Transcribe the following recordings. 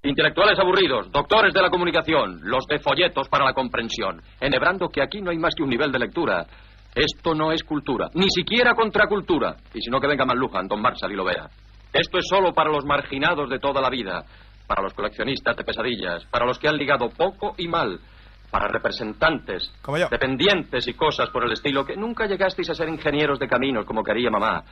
Intelectuales aburridos, doctores de la comunicación, los de folletos para la comprensión, enhebrando que aquí no hay más que un nivel de lectura. Esto no es cultura, ni siquiera contracultura. Y si no, que venga McLuhan, Don Marshall, y lo vea. Esto es solo para los marginados de toda la vida, para los coleccionistas de pesadillas, para los que han ligado poco y mal, para representantes, dependientes y cosas por el estilo, que nunca llegasteis a ser ingenieros de caminos como quería mamá,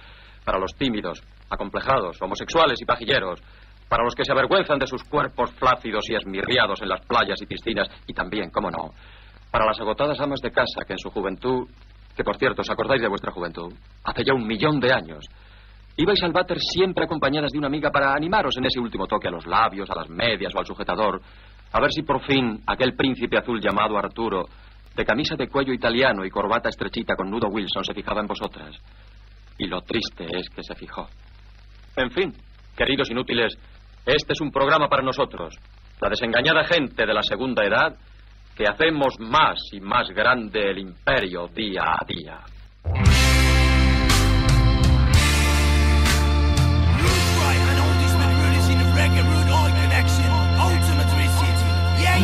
para los tímidos, acomplejados, homosexuales y pajilleros, para los que se avergüenzan de sus cuerpos flácidos y esmirriados en las playas y piscinas, y también, cómo no, para las agotadas amas de casa que en su juventud, que por cierto, ¿os acordáis de vuestra juventud? Hace ya 1.000.000 de años. Ibais al váter siempre acompañadas de una amiga para animaros en ese último toque a los labios, a las medias o al sujetador, a ver si por fin aquel príncipe azul llamado Arturo, de camisa de cuello italiano y corbata estrechita con nudo Wilson, se fijaba en vosotras. Y lo triste es que se fijó. En fin, queridos inútiles, este es un programa para nosotros, la desengañada gente de la segunda edad, que hacemos más y más grande el imperio día a día.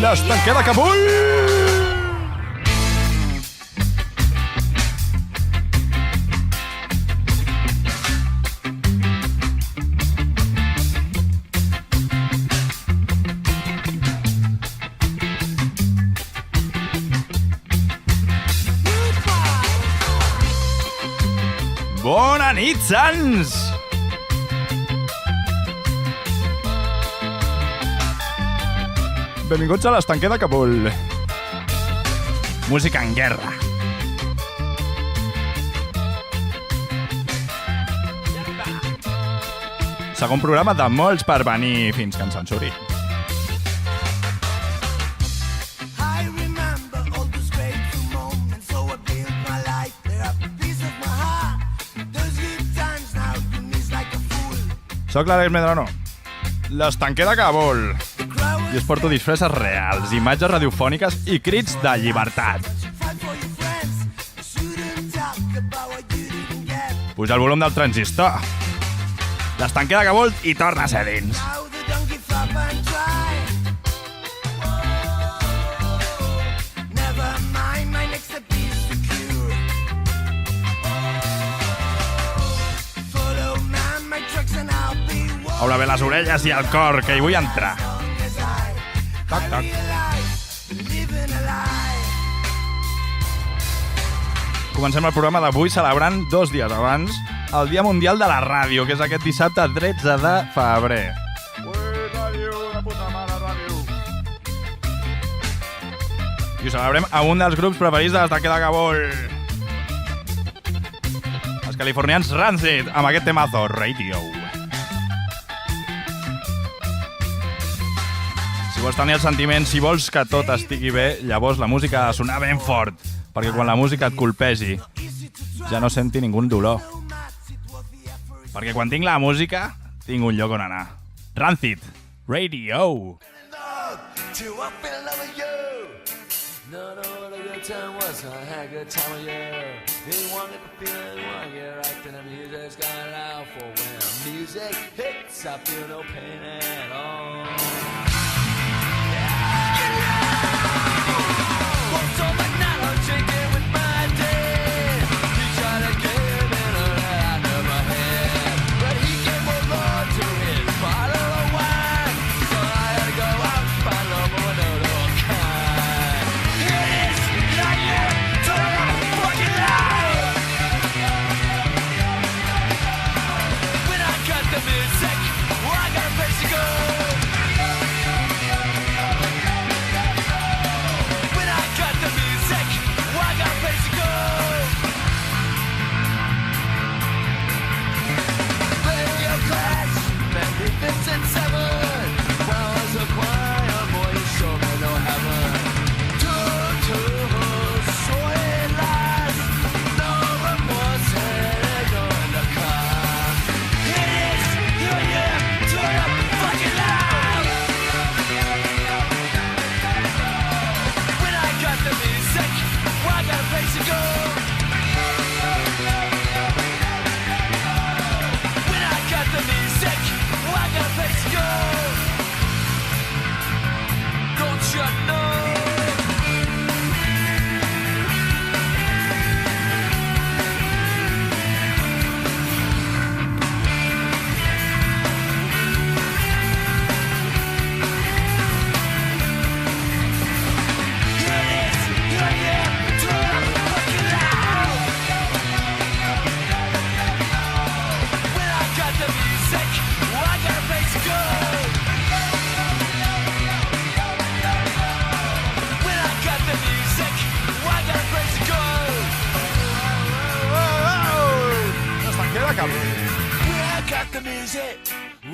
La estanquera de Kabul! Bona nit, Sants! Benvinguts a l'estanquer de Kabul. Música en guerra. Segon programa de molts per venir fins que ens censuri. Soc l'Àlex Medrano, l'estanquer de Kabul, i us porto disfresses reals, imatges radiofòniques i crits de llibertat. Puja el volum del transistor. L'estanquer de Kabul i torna a ser dins. Obre bé les orelles i el cor, que hi vull entrar. Toc, toc. Comencem el programa d'avui celebrant 2 dies abans el Dia Mundial de la Ràdio, que és aquest dissabte 13 de febrer. I ho celebrem a un dels grups preferits de l'estanquer de Kabul. Els californians Rancid, amb aquest temazo, Radio. Si vols tenir el sentiment, si vols que tot estigui bé, llavors la música ha de sonar ben fort, perquè quan la música et colpegi ja no senti ningú dolor. Perquè quan tinc la música, tinc un lloc on anar. Rancid, Radio. When I cut the music, well, I got a place to go.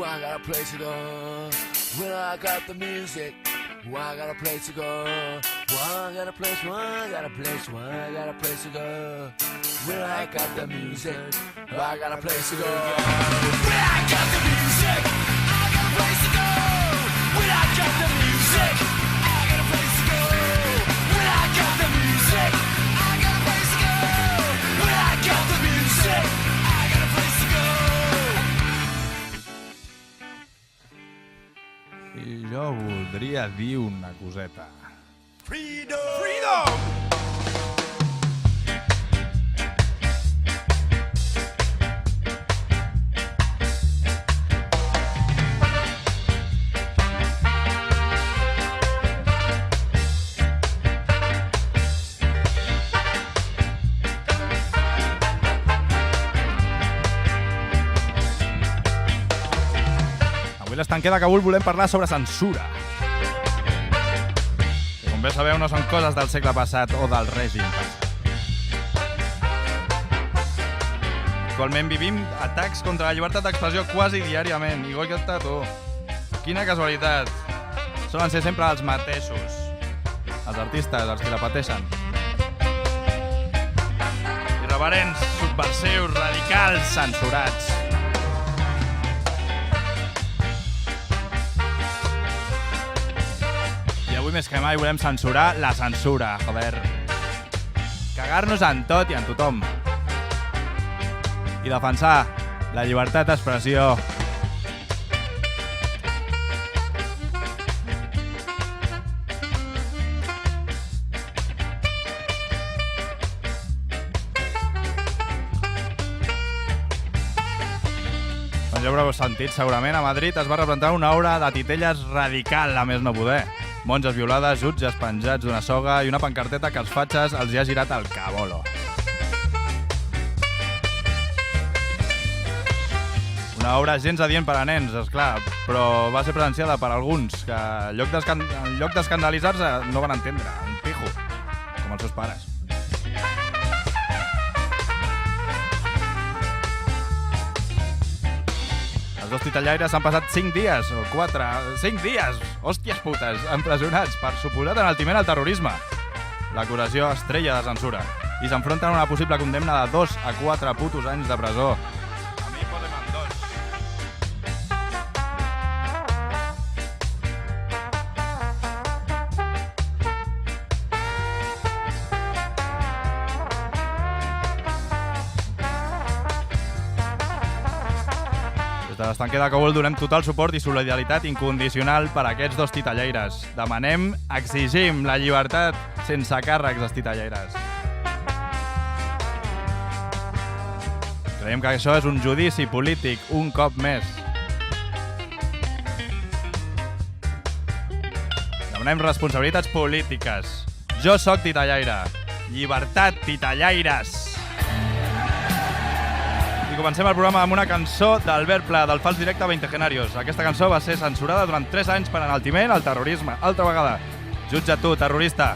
I got a place to go. When I got the music, I got a place to go. I got a place, I got a place, I got a place to go. When I got the music, I got a place to go. When I got the music, I got a place to go. When I got the music, I got a place to go. When I got the music, I got a place to go. When I got the music, I got a place to go. I jo voldria dir una coseta. Freedom! Freedom! Avui l'Estanquer de Cabul volem parlar sobre censura. Que com bé sabeu no són coses del segle passat o del règim passat. Actualment vivim atacs contra la llibertat d'expressió quasi diàriament. I goita tu. Quina casualitat. Solen ser sempre els mateixos. Els artistes, els que la pateixen. Irreverents, subversius, radicals, censurats. I avui més que mai volem censurar la censura, joder. Cagar-nos en tot i en tothom. I defensar la llibertat d'expressió. Doncs ja haureu sentit, segurament a Madrid es va representar una obra de titelles radical, a més no poder. Monges violades, jutges penjats d'una soga i una pancarteta que els fatxes els hi ha girat el cabolo. Una obra gens adient per a nens, esclar, però va ser presenciada per alguns que en lloc d'escandalitzar-se no van entendre, un pijo, com els seus pares. Els dos titellaires han passat 5 dies, o 4, 5 dies, hòsties putes, empresonats per suposat enaltiment al terrorisme. L'acusació estrella de censura. I s'enfronten a una possible condemna de 2 a 4 putos anys de presó. A mi posem 2. Des de l'Estanquer de Cabul donem total suport i solidaritat incondicional per a aquests dos titellaires. Demanem, exigim la llibertat sense càrrecs dels titellaires. Creiem que això és un judici polític, un cop més. Demanem responsabilitats polítiques. Jo sóc titellaire. Llibertat, titellaires! I comencem el programa amb una cançó d'Albert Pla, del fals directe Veintegenarios. Aquesta cançó va ser censurada durant 3 anys per enaltiment al terrorisme. Altra vegada. Jutja tu, terrorista.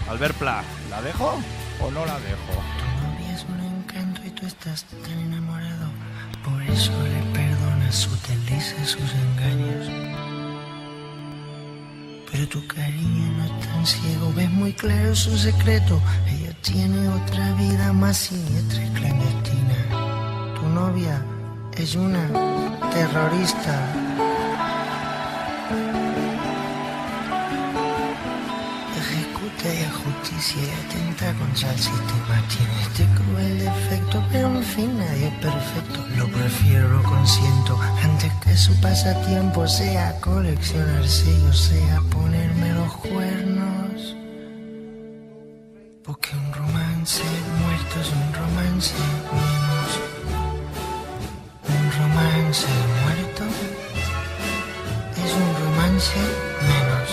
Albert Pla, ¿la dejo o no la dejo? Tu novia es un encanto y tú estás tan enamorado. Por eso le perdonas sus delicias, sus engaños. Pero tu cariño no es tan ciego, ves muy claro su secreto. Ella tiene otra vida más siniestra y clandestina. Tu novia es una terrorista. Ejecuta y justicia y atenta contra el sistema. Tiene este cruel defecto, pero en fin nadie es perfecto. Lo prefiero, lo consiento, antes que su pasatiempo sea coleccionar sellos, sea ponerme los cuernos. Porque un romance muerto es un romance menos. Un romance muerto es un romance menos.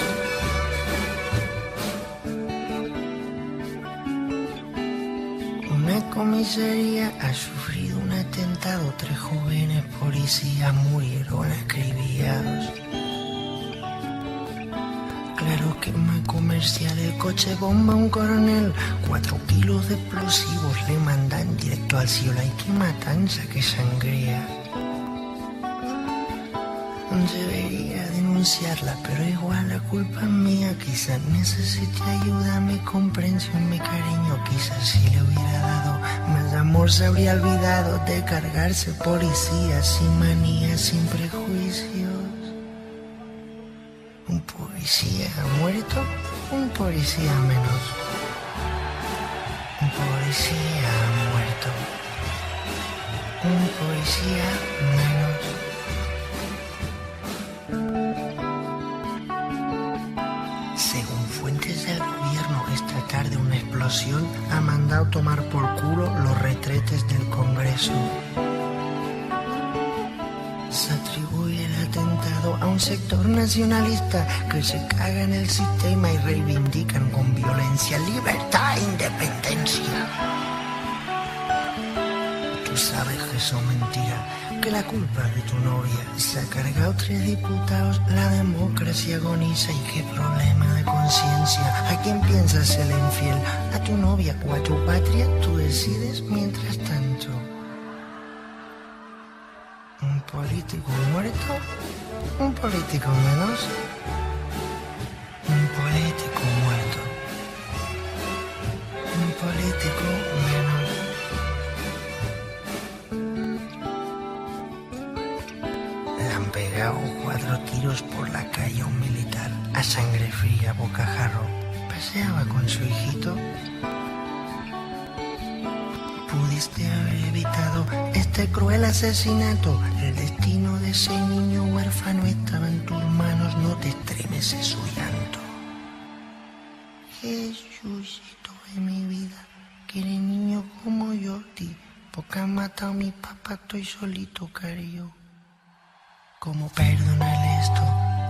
Una comisaría ha sufrido un atentado. 3 jóvenes policías murieron acribillados. Claro, quema comercial, el coche bomba un coronel. 4 kilos de explosivos le mandan directo al cielo. Hay que matanza, que sangría. Debería denunciarla, pero igual la culpa es mía. Quizás necesite ayuda, mi comprensión, mi cariño. Quizás si le hubiera dado más amor se habría olvidado de cargarse policía, sin manías, sin prejuicios. Un policía muerto, un policía menos. Un policía muerto, un policía menos. Según fuentes del gobierno, esta tarde una explosión ha mandado tomar por culo los retretes del Congreso. Se atribuye el atentado a un sector nacionalista que se caga en el sistema y reivindican con violencia libertad e independencia. Tú sabes que son mentiras, que la culpa de tu novia se ha cargado 3 diputados, la democracia agoniza y qué problema de conciencia. ¿A quién piensas ser infiel? ¿A tu novia o a tu patria? Tú decides mientras tanto. Un político muerto, un político menos. Un político muerto, un político menos. Le han pegado 4 tiros por la calle a un militar, a sangre fría, bocajarro. Paseaba con su hijito. Pudiste haber evitado este cruel asesinato. El destino de ese niño huérfano estaba en tus manos. No te estremeces su llanto. Jesucito de mi vida, que eres niño como yo, ti. Porque han matado a mi papá, estoy solito, cariño. ¿Cómo perdonarle esto?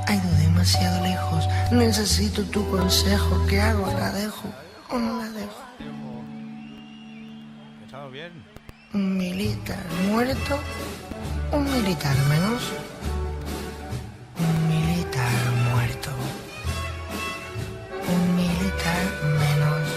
Ha ido demasiado lejos. Necesito tu consejo. ¿Qué hago? ¿La dejo o no la dejo? Bien. Un militar muerto, un militar menos. Un militar muerto, un militar menos.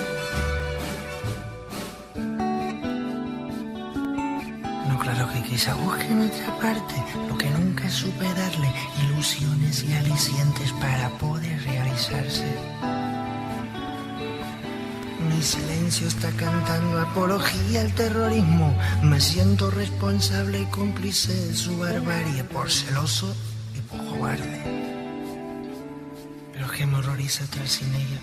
No, claro que quizá busque en otra parte lo que nunca supe darle, ilusiones y alicientes para poder realizarse. Mi silencio está cantando apología al terrorismo. Me siento responsable y cómplice de su barbarie, por celoso y por cobarde. Pero que me horroriza estar sin ella.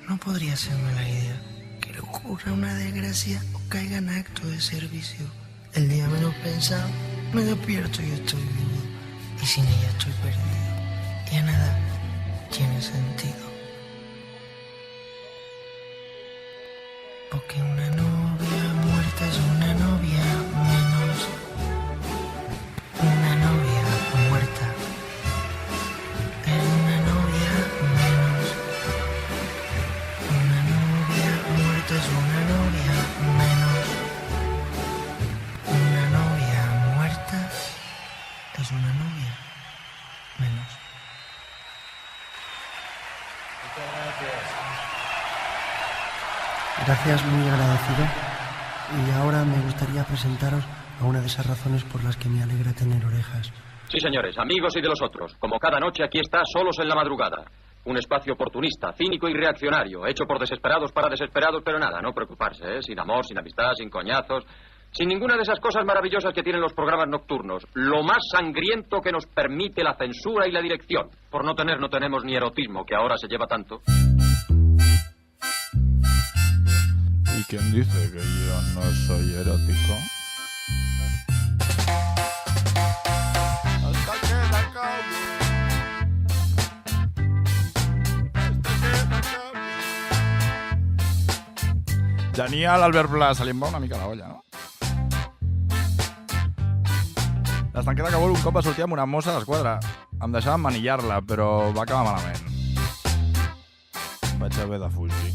No podría hacerme la idea que le ocurra una desgracia o caiga en acto de servicio. El día menos pensado, me despierto y estoy vivo. Y sin ella estoy perdido. Ya nada tiene sentido. Porque una novia muerta es una novia menos. Una novia muerta es una novia menos. Una novia muerta es una novia menos. Una novia muerta es una novia menos. Muchas gracias. Gracias, muy agradecido. Y ahora me gustaría presentaros a una de esas razones por las que me alegra tener orejas. Sí, señores, amigos y de los otros. Como cada noche aquí está Solos en la Madrugada. Un espacio oportunista, cínico y reaccionario, hecho por desesperados para desesperados, pero nada, no preocuparse, ¿eh? Sin amor, sin amistad, sin coñazos, sin ninguna de esas cosas maravillosas que tienen los programas nocturnos. Lo más sangriento que nos permite la censura y la dirección. Por no tenemos ni erotismo, que ahora se lleva tanto. ¿Y quién dice que yo no soy erótico? Hasta que la acabe. Ja n'hi ha l'Albert Pla, se li en va una mica la olla, no? L'estanqueta que vol un cop va sortir amb una mossa d'esquadra. Em deixava manillar-la, però va acabar malament. Vaig haver de fugir.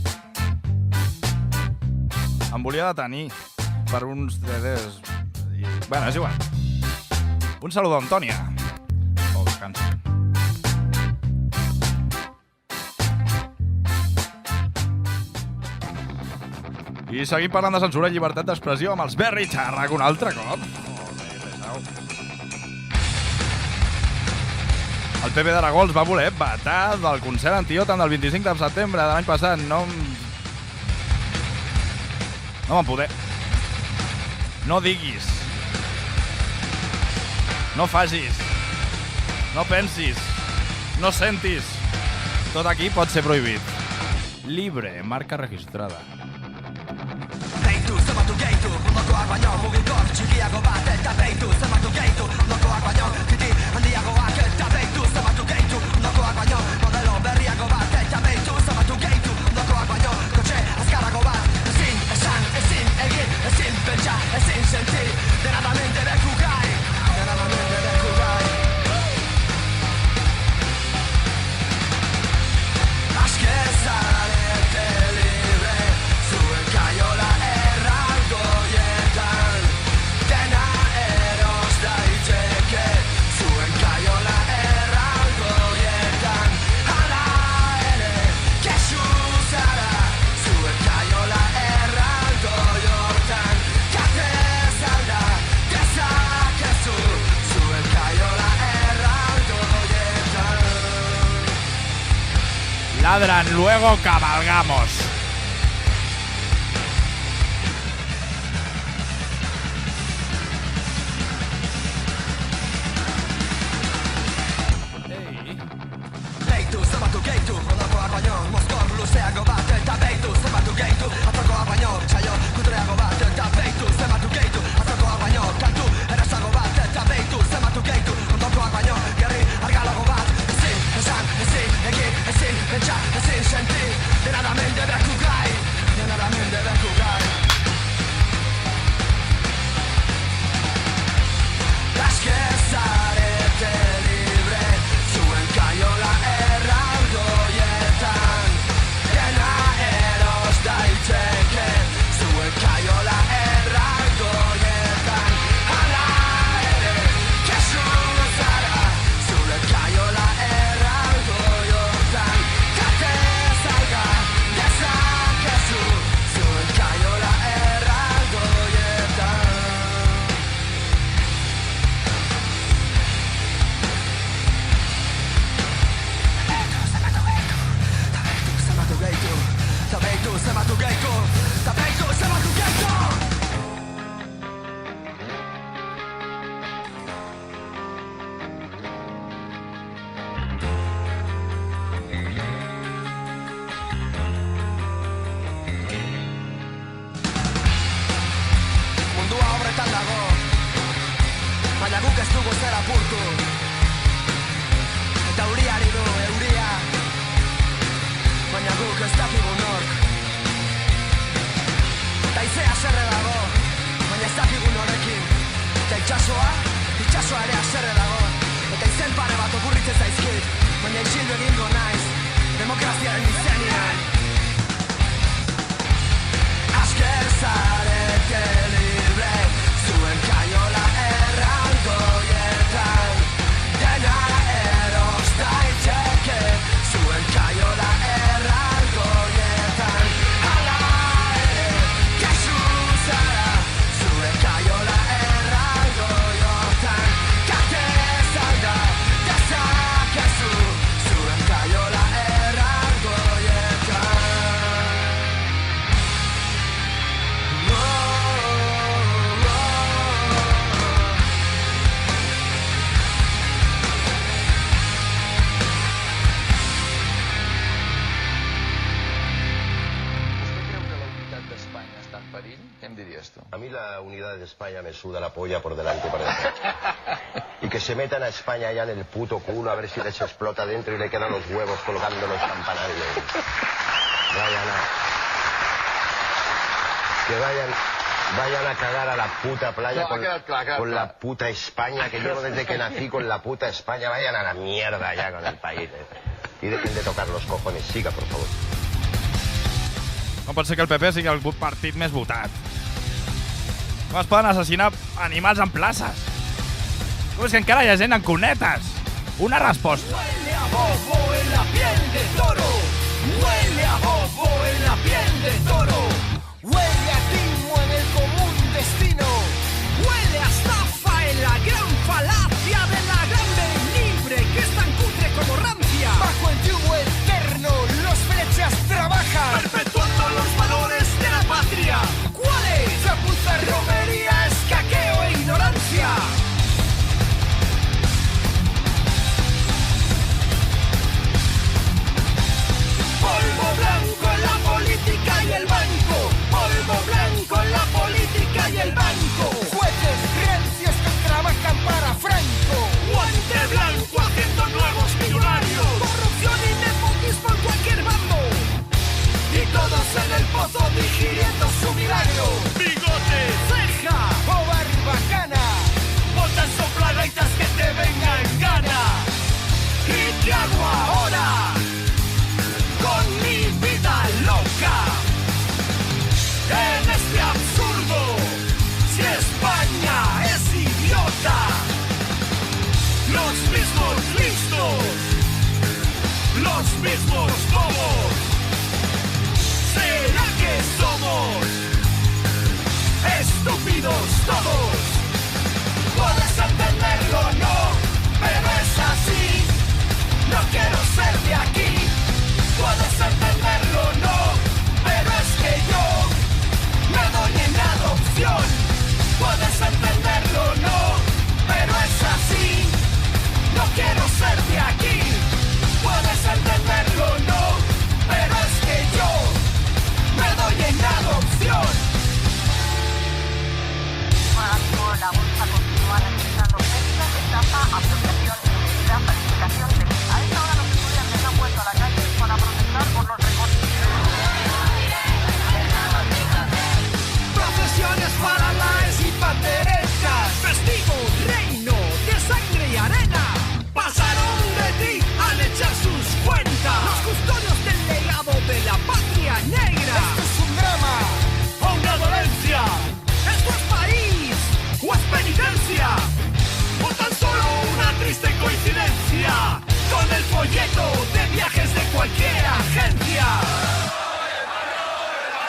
Em volia detenir per uns CDs i... Bueno, és igual. Un saludo a Antònia. Oh, descansa. I seguim parlant de censura i llibertat d'expressió amb els Berri Charrac un altre cop. Joder, pesau. El PP d'Aragó els va voler vetar del concert anti-OTAN del 25 de setembre de l'any passat. No van poder. No diguis. No facis. No pensis. No sentis. Tot aquí pot ser prohibit. Libre, marca registrada. Beitu, zenbatu gehitu, ondokoak baino mugikor txikiago bat eta beitu, zenbatu gehitu, ondokoak baino titi handiagoak eta beitu, zenbatu gehitu, ondokoak baino modelo berriago bat eta beitu, zenbatu gehitu, ondokoak baino kotxe azkarrago bat. Ezin esan, ezin egin, ezin pentsa, ezin senti, denadamente beku gai, denadamente beku gai. Aske zarete libre, zuen kaiola erraldoietan, dena eros daiteke, zuen kaiola erraldoietan, hala ere, kesu zara, zuen kaiola erraldoiotan, kate zalda, dezakezu, zuen kaiola erraldoietan. Ladran, luego cabalgamos. Beitu, zenbatu gehitu, ondokoak baino mozkor luzeago bat eta beitu, zenbatu gehitu, atzokoak baino txaio kutreago bat eta beitu, zenbatu gehitu, atzokoak baino kantu erasago bat eta beitu, zenbatu gehitu, ondokoak baino gerri argalago bat. Ezin esan, ezin egin, ezin pentsa, ezin senti, denadamente beku gai, denadamente beku gai. Aske zarete libre, zuen kaiola erraldoietan, dena eros daiteke, zuen kaiola erraldoietan, hala ere, kesu zara, zuen kaiola erraldoiotan, kate zalga, dezakezu, zuen kaiola erraldoietan. Zenbatu gehitu, zenbatu gehitu, zenbatu gehitu. Mundua obretan dago, baina guk ez dugu zer apurtu. Eta euriari du euria, baina guk ez dakigu nork. Eta izea zerre dago, baina ez dakigu norekin. Eta itxasoa ere azerre dago. Eta izen pare bat okurritzen zaizkit, baina isildu egingo naiz, demokraziaren izenean. Aske zarete libre, zuen kaiola erraldoietan, dena eros daiteke, zuen kaiola erraldoietan, hala ere, kesu zara, zuen kaiola erraldoiotan, kate zalda, dezakezu, zuen kaiola erraldoietan. ¿Usted creu que la unitat d'Espanya està en perill? Què em diria esto? A mí la unidad de España me suda la polla por delante y por detrás. Y que se metan a España ya en el puto culo a ver si les explota dentro y le quedan los huevos colgando los campanarios. Que vayan a cagar a la puta playa No, ha quedat clar, con la puta España, que llevo desde que nací con la puta España. Vayan a la mierda ya con el país. Y dejen de tocar los cojones. Siga, por favor. No pot ser que el PP sigui el partit més votat. Com es poden assassinar animals en places? Com és que encara hi ha gent en cunetes? Una resposta. Huele a bobo en la piel de toro. Huele a bobo en la piel de toro. Huele a timo en el común destino. Huele a estafa en la gran falacia de la grande libre que es tan cutre mismos bobos. ¿Será que somos estúpidos todos? Puedes entenderlo, no, pero es así. No quiero ser de aquí. Puedes entenderlo, no, pero es que yo me doy en adopción. Puedes entenderlo, no, pero es así. No quiero ser de aquí. Puedes entenderlo, no, pero es que yo me doy en adopción. La bolsa continúa registrando pesca, estafa, apropiación indebida, falsificación de... A esta hora los estudiantes han puesto a la calle para protestar por los recortes. Procesiones paralaes y panderetas, festivo reino de sangre y arena. Pasaron de ti al echar sus cuentas, los custodios del legado de la patria negra. Esto es un drama o una dolencia. Esto es país o es penitencia, o tan solo una triste coincidencia con el folleto de viajes de cualquier agencia.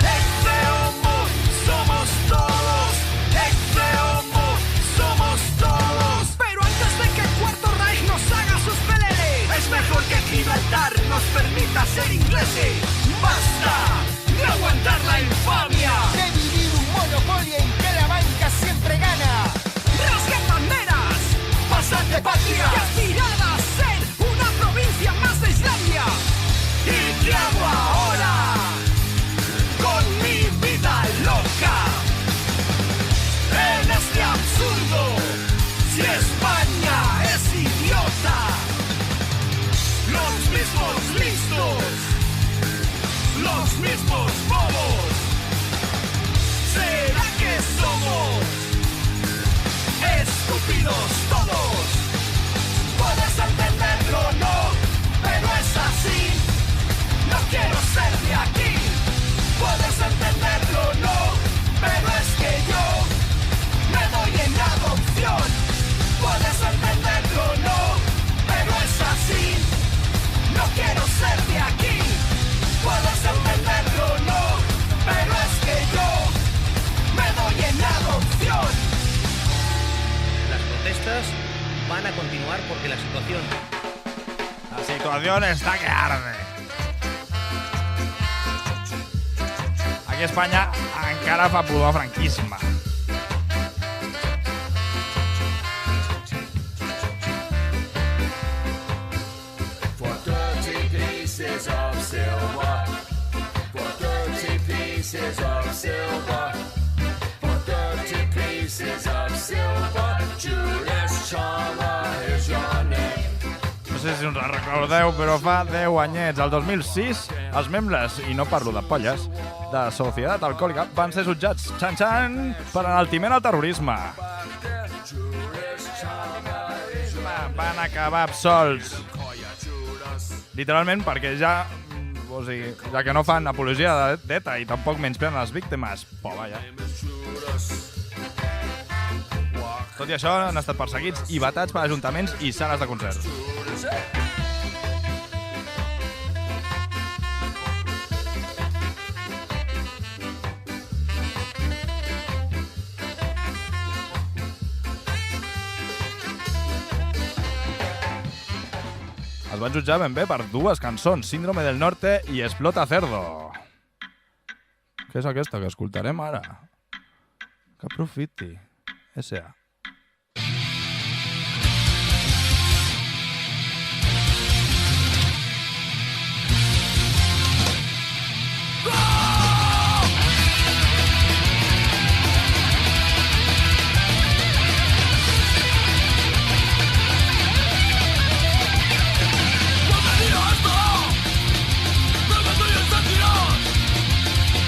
Ex-Homo somos todos, ex-Homo somos todos. Pero antes de que el Cuarto Reich nos haga sus peleles, es mejor que Gibraltar nos permita ser ingleses. Basta de aguantar la infamia, de vivir un monopolio en que la banca siempre gana. Rasguen banderas, pasad de patria y aspirad a ser una provincia más de Islandia. ¿Y qué hago ahora con mi vida loca? En este absurdo, si España es idiota, los mismos listos, los mismos bobos. ¿Será que somos estúpidos todos? Puedes entenderlo, no, pero es así. No quiero ser de aquí. Puedes entenderlo, no, pero es que yo me doy en adopción. Puedes entenderlo, no, pero es así. No quiero ser de aquí. Puedes entenderlo, no, pero es que yo me doy en adopción. Las protestas van a continuar porque la situación está que arde. Aquí a Espanya encara fa pudor franquisme. For 30 pieces of silver, for 30 pieces of silver, for 30 pieces of silver, Julius Chalmer is your name. No sé si us recordeu, però fa 10 anyets, el 2006, els membres, i no parlo de polles, de Societat Alcohòlica van ser jutjats, xan-xan, per enaltiment al terrorisme. Van acabar absolts. Literalment perquè ja que no fan apologia d'ETA i tampoc menyspreen les víctimes. Però vaja. Tot i això, han estat perseguits i vetats per ajuntaments i sales de concerts. Els van jutjar ben bé per dues cançons, Síndrome del Norte i Explota Cerdo. Què és aquesta que escoltarem ara? Que aprofiti. S.A.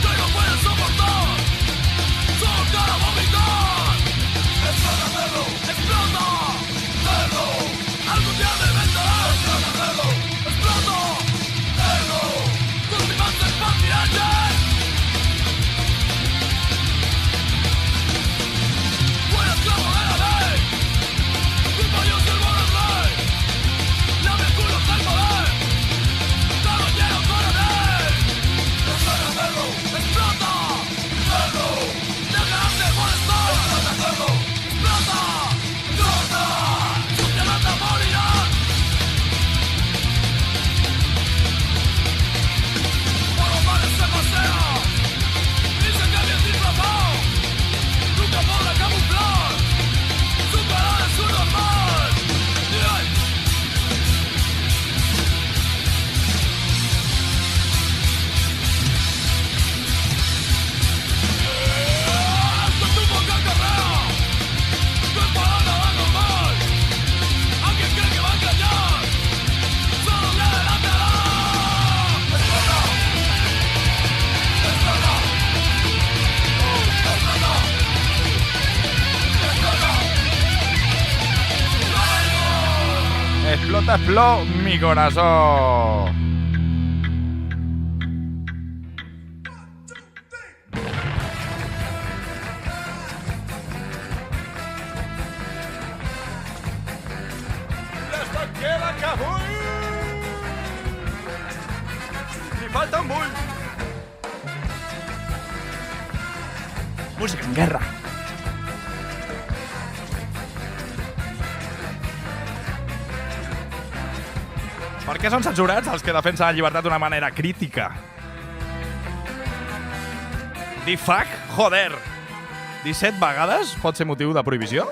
Tengo puedes soportar, solo cara a vomitar. Esta es Flo, mi corazón. Queda Cabull. Li falta un bull. Música en guerra. Per què són censurats els que defensen la llibertat d'una manera crítica? Dir fuck? Joder. 17 vegades pot ser motiu de prohibició?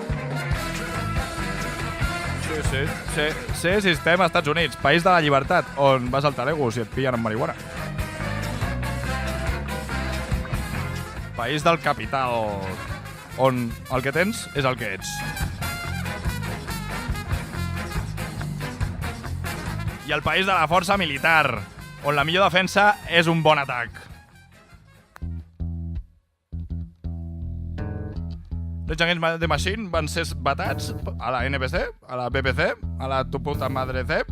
Sí, sistema Estats Units, país de la llibertat, on vas al talego si et pillen amb marihuana. País del capital, on el que tens és el que ets. I el país de la força militar, on la millor defensa és un bon atac. Rage Against the Machine van ser vetats a la NBC, a la BBC, a la tu puta madre C.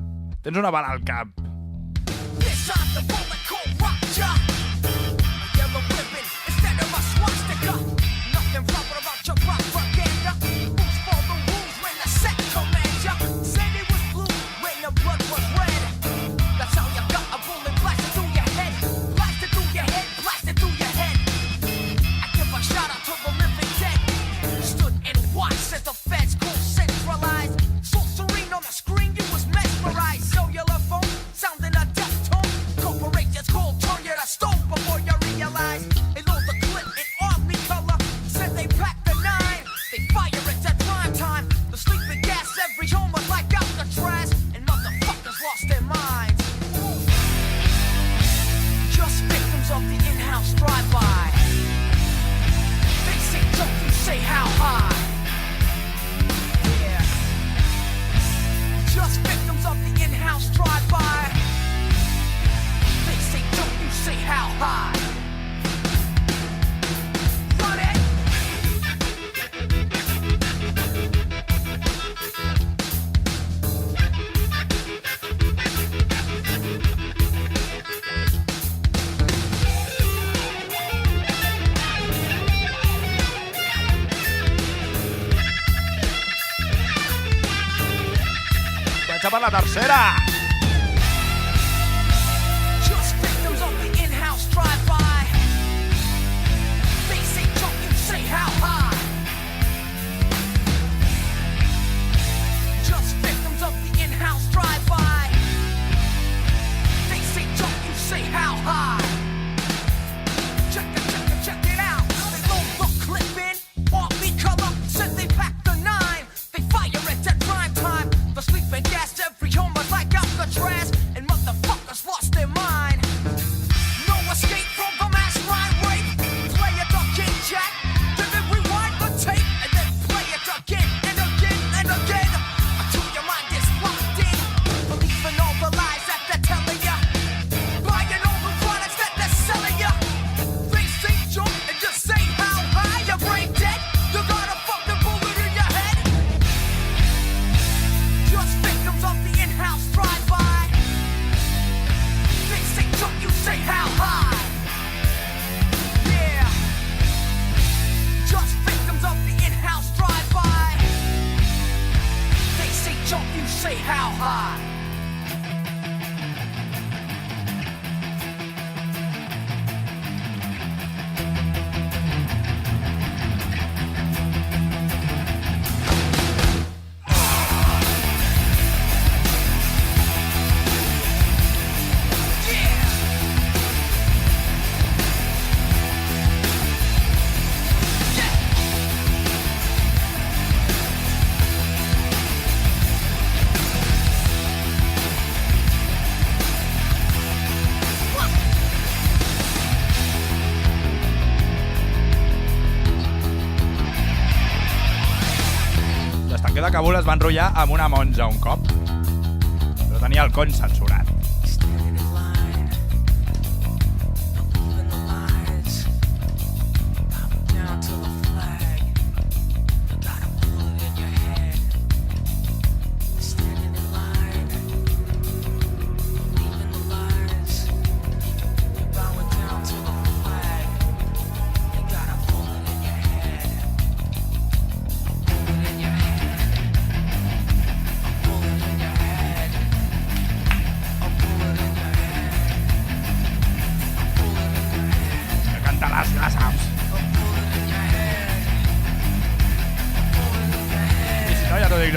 Tens una bala al cap. Per la tercera. Just victims of the in-house drive-by. They say jump, you say how high. Just victims of the in-house drive-by. They say jump, you say how high. Check it out. They load the clip in, Army color, said they packed the 9. They fire it at prime time. The sleeping gas every home was like Alcatraz, and motherfuckers lost their mind. No escape from the mass crime rape. Play it again, Jack. Then rewind the tape, and then play it again and again and again until your mind is locked in, believing all the lies that they're telling ya, buying all the products that they're selling ya. They say jump and just say how high. Your brain dead. You got a fucking bullet in your head. Just victims of the in-house drive-by. They say jump, you say how high. Yeah. Just victims of the in-house drive-by. They say jump, you say how high. L'estanquer de Kabul es va enrotllar amb una monja un cop, però tenia el cony censurat.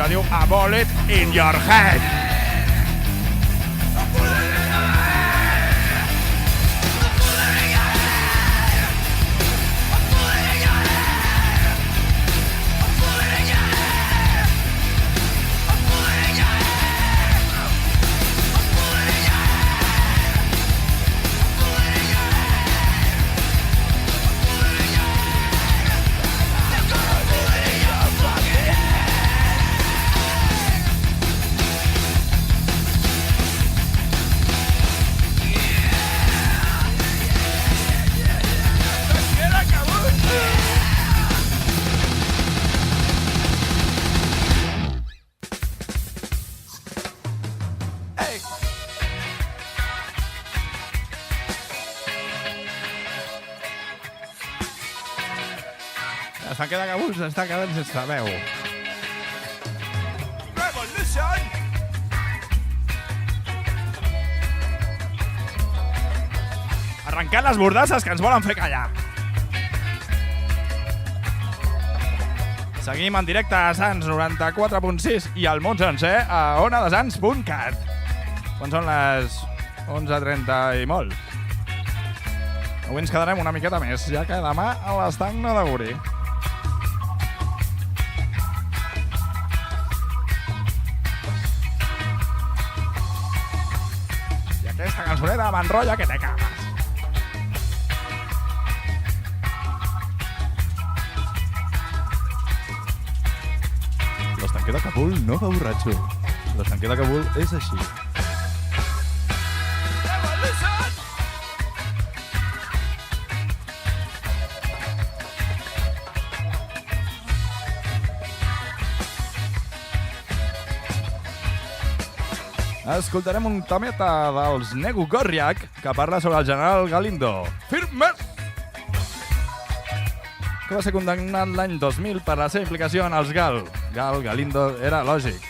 això diu A Bullet in Your Head. S'està quedant sense veu. Revolution! Arrencant les bordasses que ens volen fer callar. Seguim en directe a Sants 94.6 i al món sencer a onadesans.cat. Quan són les 11:30 i molt. Avui ens quedarem una miqueta més, ja que demà a l'estanc no degurí. Esta cançoneta m'enrotlla que te cagas. L'estanquer de Kabul no va borratxo. L'estanquer de Kabul és així. Escoltarem un temeta dels Negu Gorriak que parla sobre el general Galindo. Firmes! Que va ser condemnat l'any 2000 per la seva implicació en els GAL. Galindo era lògic.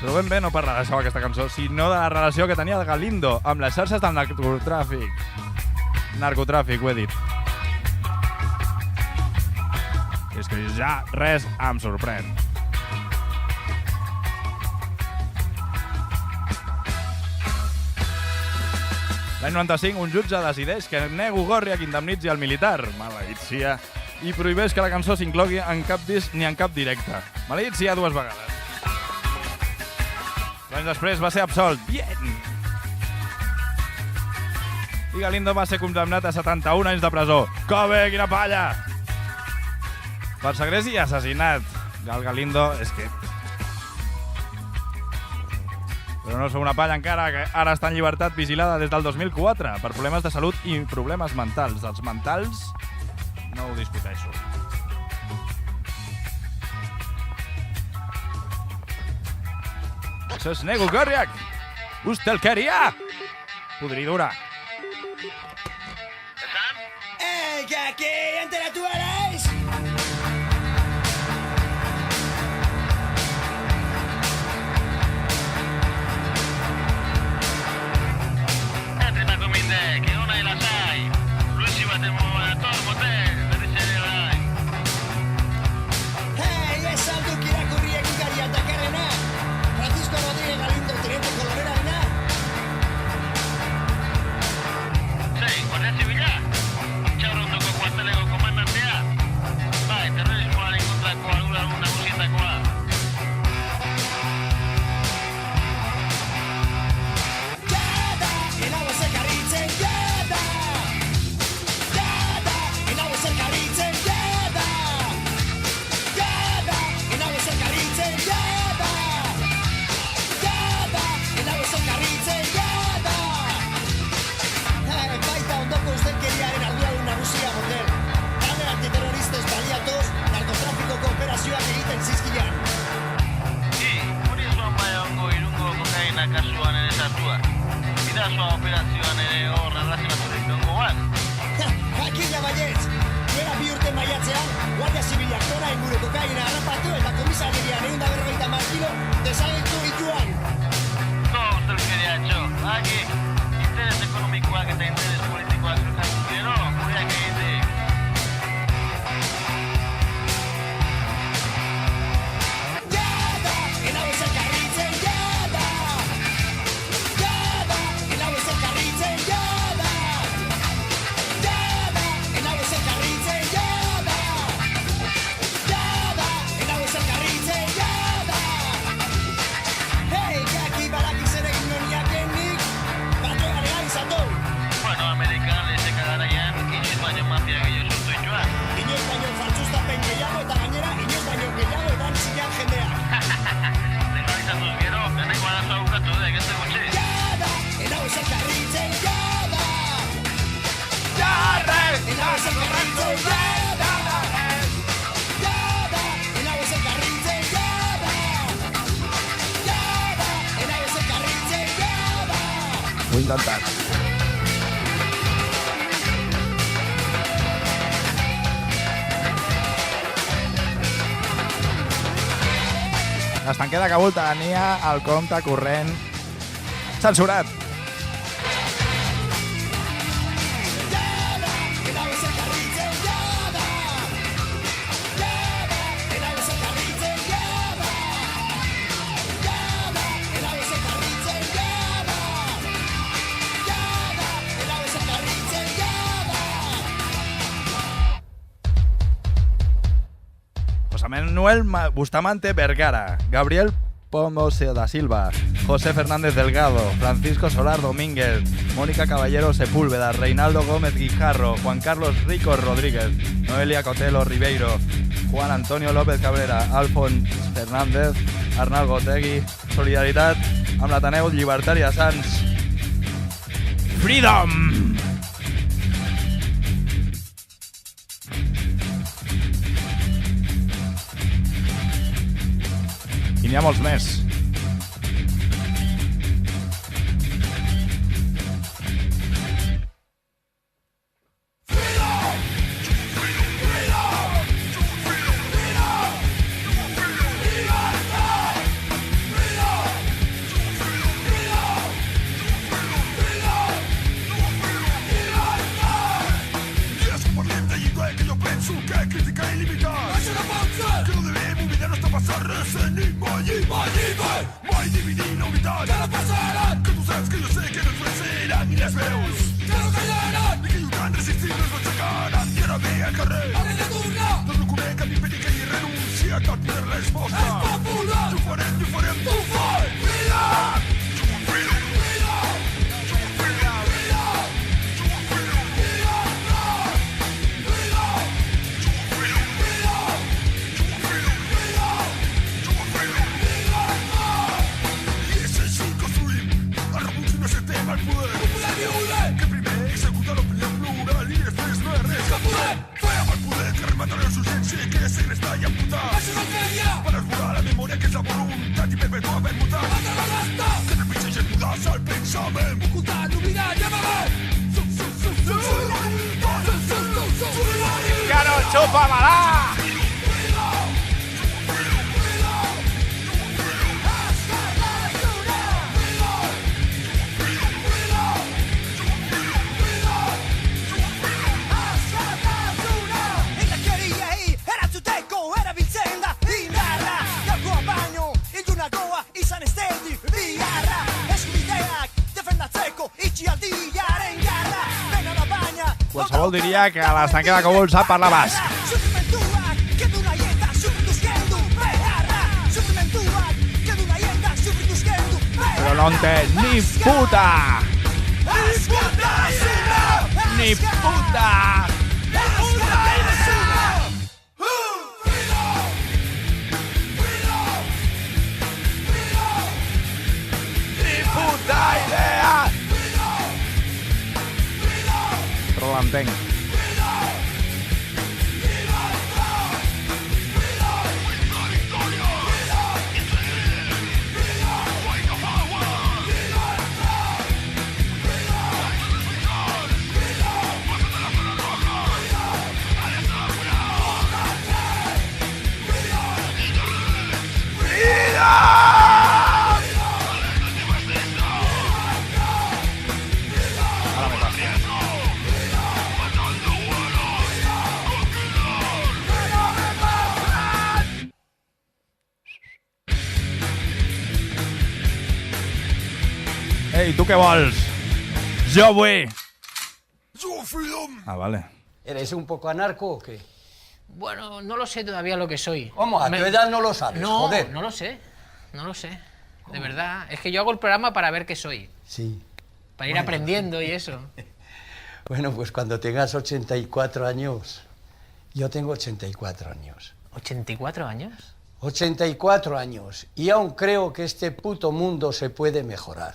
Però ben bé no parla d'això aquesta cançó, sinó de la relació que tenia Galindo amb les xarxes del narcotràfic. Narcotràfic, ho he dit. És que ja res em sorprèn. L'any 95, un jutge decideix que Negu Gorriak indemnitzi el militar, maleït sia, i prohibeix que la cançó s'inclogui en cap disc ni en cap directe. Maleït sia 2 vegades. 2 anys després va ser absolt. Bien! I Galindo va ser condemnat a 71 anys de presó. Que bé, quina palla! Per segrest i assassinat. Galindo és que... Però no sou una palla encara, que ara està en llibertat vigilada des del 2004 per problemes de salut i problemes mentals. Els mentals no ho discuteixo. Això és Negu Gorriak. Usted el quería. Podridura. Que aquí entre tú eres. Che non hai la sai, lui si va a tormo te, per riceverai. Es algo que irá corriendo y quería atacar en A. Francisco Rodríguez Galindo, teniente coronel Arena. Sí, con el Sevilla. Chao rondo con cuartelego comandante A. Vai, terrorismo al encontrar con alguna cosita con A. Koperazioak egiten zizkian. Hori zuan bai ongo irungo kokaina kasuan ere sartua. Bidazoa operazioan ere hor arrazionaturik dongo bat. Jakina baietz, duela 2 urte maiatzean, Guardia Zibilak zona inguru kokaina harrapatu eta komisarian 150 kilo desagertu dituan. Ustelkeria etxo, aquí, interes ekonomikoak eta interes politikoak zertatu gero, gureak egitek. Ho he intentat. L'estanquer de Kabul tenia el compte corrent censurat. Manuel Bustamante Vergara, Gabriel Pomoseo da Silva, José Fernández Delgado, Francisco Solar Domínguez, Mónica Caballero Sepúlveda, Reinaldo Gómez Guijarro, Juan Carlos Rico Rodríguez, Noelia Cotelo Ribeiro, Juan Antonio López Cabrera, Alfons Fernández, Arnal Gotegui. Solidaritat amb l'Ateneu Llibertari de Sants. Freedom! I n'hi ha molts més. Qualsevol diria que l'estanquer de Kabul sap parlar basc. Però no en té ni puta! Ni puta! Ni puta idea! Però l'entenc. Ei, tu què vols? Jo vull. Ah, vale. ¿Eres un poco anarco o qué? Bueno, no lo sé todavía lo que soy. ¿Cómo? ¿A tu edad no lo sabes? No, joder. no lo sé. No lo sé. De verdad. Es que yo hago el programa para ver qué soy. Sí. Para ir aprendiendo y eso. Bueno, pues cuando tengas 84 años... Yo tengo 84 años. ¿84 años? 84 años. Y aún creo que este puto mundo se puede mejorar.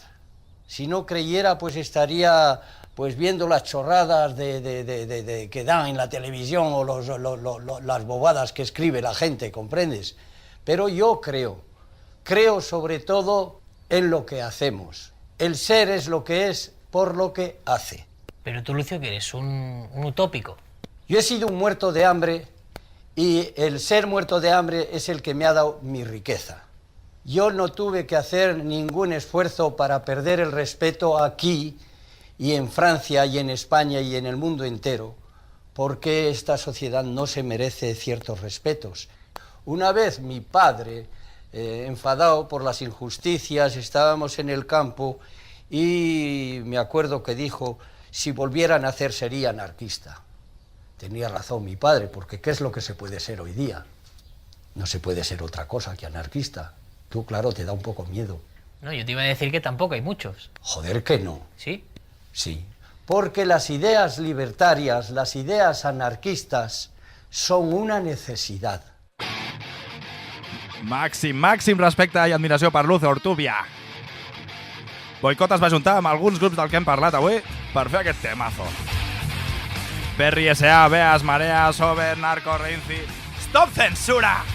Si no creyera, pues estaría pues viendo las chorradas que dan en la televisión o las bobadas que escribe la gente, ¿comprendes? Pero yo creo sobre todo en lo que hacemos. El ser es lo que es por lo que hace. Pero tú, Lucio, que eres un utópico. Yo he sido un muerto de hambre y el ser muerto de hambre es el que me ha dado mi riqueza. Yo no tuve que hacer ningún esfuerzo para perder el respeto aquí y en Francia y en España y en el mundo entero, porque esta sociedad no se merece ciertos respetos. Una vez mi padre, enfadado por las injusticias, estábamos en el campo y me acuerdo que dijo, si volviera a nacer sería anarquista. Tenía razón mi padre, porque ¿qué es lo que se puede ser hoy día? No se puede ser otra cosa que anarquista. Tú, claro, te da un poco miedo. No, yo te iba a decir que tampoco hay muchos. Joder, que no. ¿Sí? Sí, porque las ideas libertarias, las ideas anarquistas, son una necesidad. Màxim respecte i admiració per Luce Ortubia. Boicot es va juntar amb alguns grups del que hem parlat avui per fer aquest temazo. Perry S.A., Beas, Marea, Sober, Narco, Reinci... Stop censura!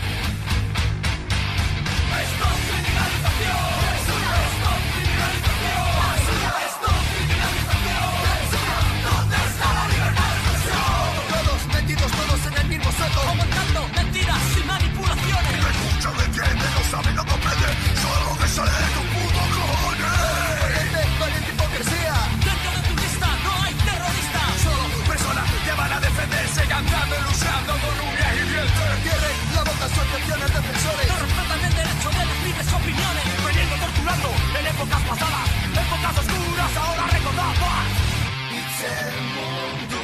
Todos en el mismo saco, aguantando mentiras y manipulaciones. Y no escucha, no entiende, no sabe, no comprende. Solo lo que sale de tu puto cojones. Valiente hipocresía. Dentro de tu lista no hay terroristas. Solo personas que van a defenderse cantando y luchando con uñas y dientes. Cierren la boca su atención a defensores. No respetan el derecho de las libres opiniones. Veniendo torturando en épocas pasadas, épocas oscuras, ahora recordamos. It's el mundo.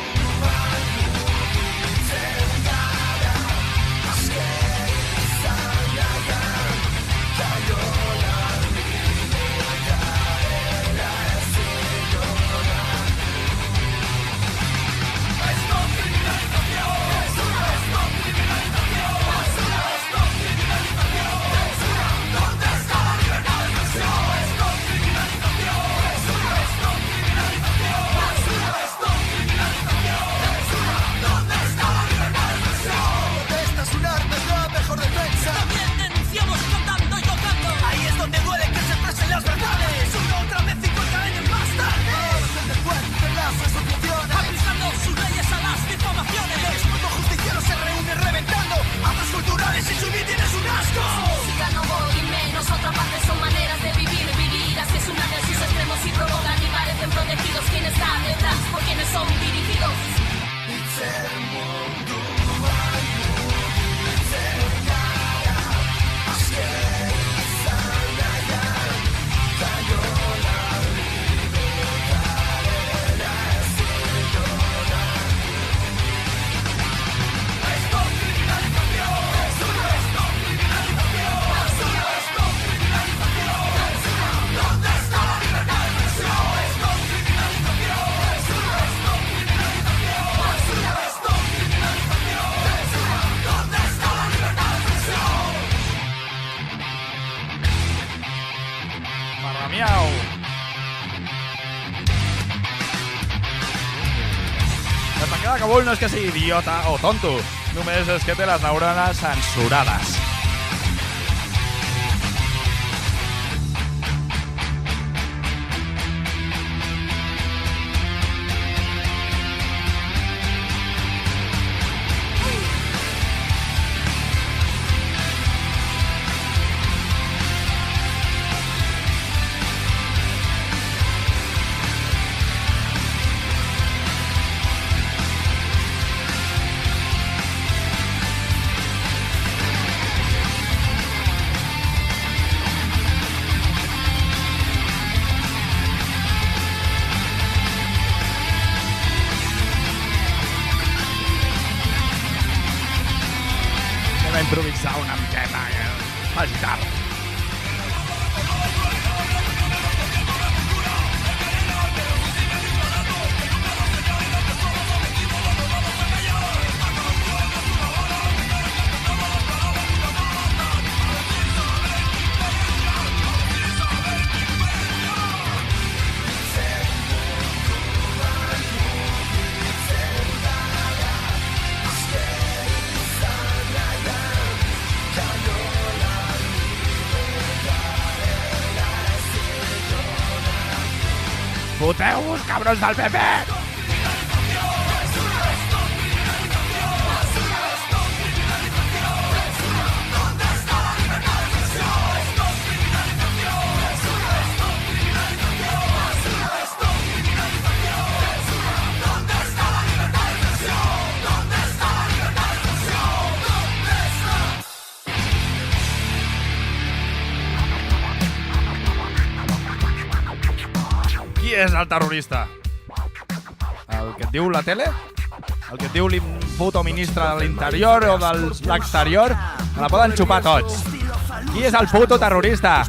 Que vol no és que sigui idiota o tonto, només és que té les neurones censurades. Foteu-vos, cabrons del PP! Qui és el terrorista? El que et diu la tele? El que et diu puto ministre de l'interior o de l'exterior? Me la poden xupar tots. Qui és el puto terrorista?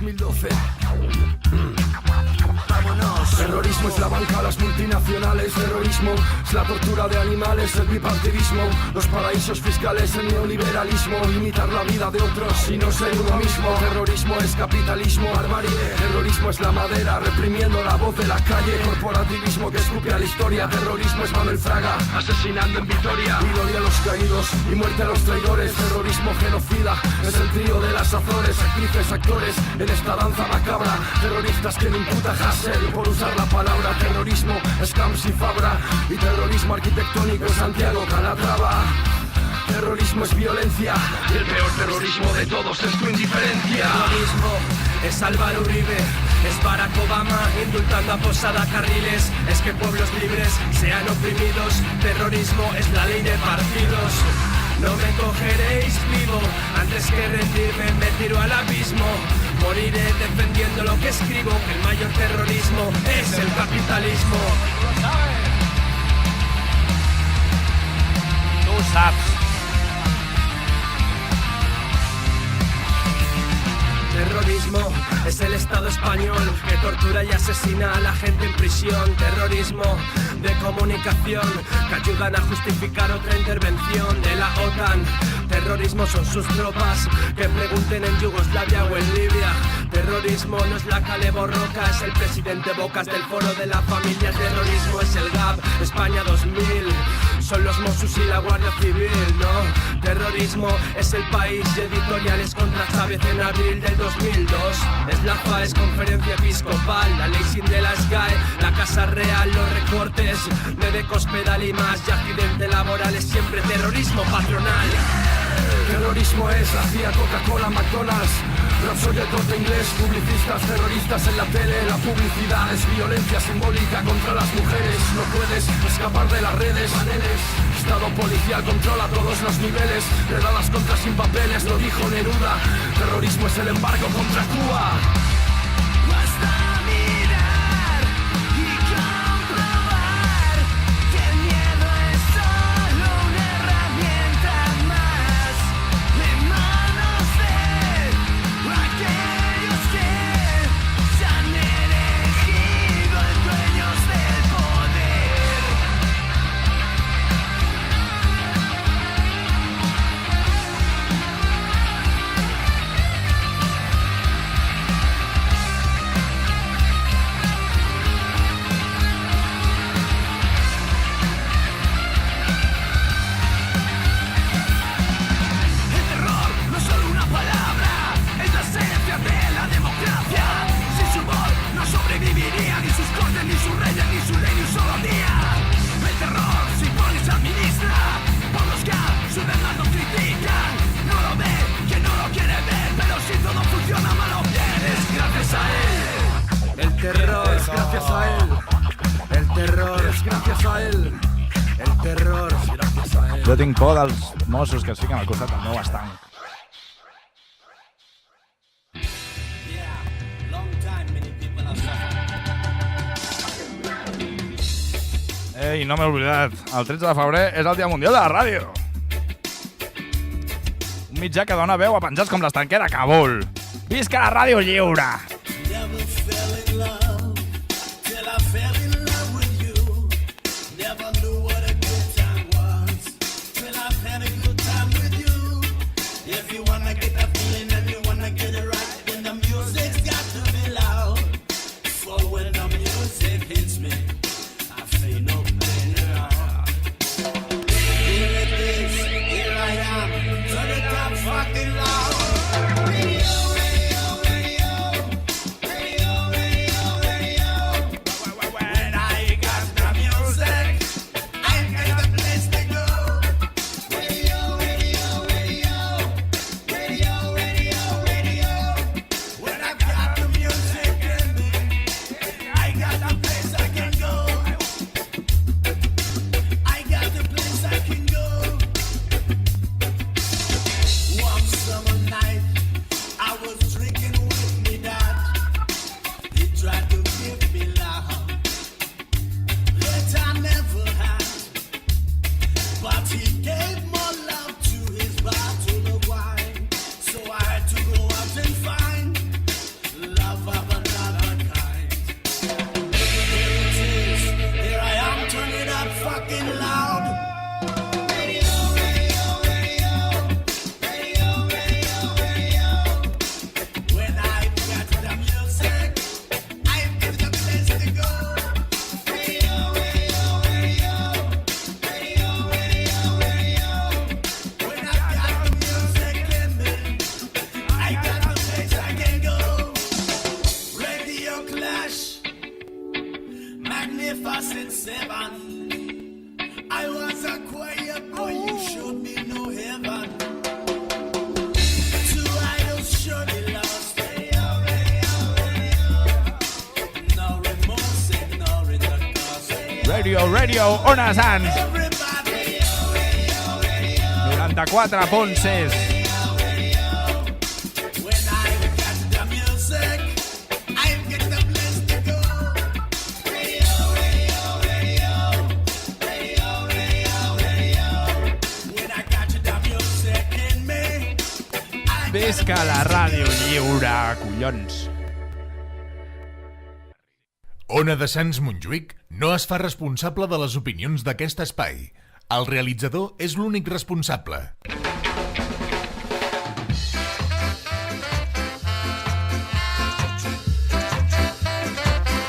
Terrorismo es la banca, las multinacionales. Terrorismo es la tortura de animales, el bipartidismo, los paraísos fiscales, el neoliberalismo, limitar la vida de otros y no ser uno mismo. Terrorismo es capitalismo, barbarie. Terrorismo es la madera, reprimiendo la voz de la calle. Corporativismo que escupe a la historia. Terrorismo es Manuel Fraga, asesinando en Vitoria. Y gloria a los caídos y muerte a los traidores. Terrorismo genocida es el trío de las Azores. Actrices, actores en esta danza macabra. Terroristas que le imputa Hassel por usar la palabra terrorismo, Scams y Fabra. Y terrorismo arquitectónico es Santiago Calatrava. Terrorismo es violencia y el peor terrorismo de todos es tu indiferencia. Terrorismo es Álvaro Uribe, es Barack Obama indultando a Posada Carriles. Es que pueblos libres sean oprimidos. Terrorismo es la ley de partidos. No me cogeréis vivo, antes que rendirme me tiro al abismo. Moriré defendiendo lo que escribo, que el mayor terrorismo es el capitalismo. Tú saps. Terrorismo es el Estado español que tortura y asesina a la gente en prisión. Terrorismo de comunicación que ayudan a justificar otra intervención de la OTAN. Terrorismo son sus tropas que pregunten en Yugoslavia o en Libia. Terrorismo no es la Cale Borroca, es el presidente Bocas del Foro de la Familia. Terrorismo es el GAP, España 2000. Son los Mossos y la Guardia Civil, ¿no? Terrorismo es el País y editoriales contra Chávez en abril del 2002. Es la FAES, Conferencia Episcopal, la ley sin de la SGAE, la Casa Real, los recortes de Cospedal y más. Y accidente laboral es siempre terrorismo patronal. Terrorismo es la CIA, Coca-Cola, McDonald's. Soy el Corte Inglés, publicistas, terroristas en la tele. La publicidad es violencia simbólica contra las mujeres. No puedes escapar de las redes, paneles. Estado policial controla todos los niveles. Redadas contra sin papeles, lo dijo Neruda. Terrorismo es el embargo contra Cuba. Basta mirar y comprobar que el miedo es solo una herramienta más en manos de aquellos que se han elegido en dueños del poder. El terror no es solo una palabra, es la esencia de la democracia. Sin su voz no sobreviviría ni sus cortes, ni sus reyes, ni su ley, ni un solo día. El terror se impone y se administra por los que a su verdad no critican. No lo ve, que no lo quiere ver, pero si todo funciona mal lo bien, es gracias a él. El terror Es gracias a él. El terror Es gracias a él. El terror Es gracias a él. Jo tinc por dels Mossos que es fiquen al costat del meu estanc. Ei, no m'he oblidat. El 13 de febrer és el Dia Mundial de la Ràdio. Un mitjà que dona veu a penjats com l'estanquer de Kabul. Visca la ràdio lliure! Never fell in love till I fell in love with you. Never knew what a good time was till I had a good time with you. If you wanna get that feeling and you wanna get it right, then the music's got to be loud. For when the music hits me, I feel no pain at all. Here it is, here I am, turn it up fucking loud. Radio, radio, radio. Radio, radio, 7. I was a quiet boy, you showed me no heaven. Two idols surely lost. No remorse, ignoring the cause. Radio, Ona Sans. 94.6. Visca la ràdio lliure, collons. Ona de Sants Montjuïc no es fa responsable de les opinions d'aquest espai. El realitzador és l'únic responsable.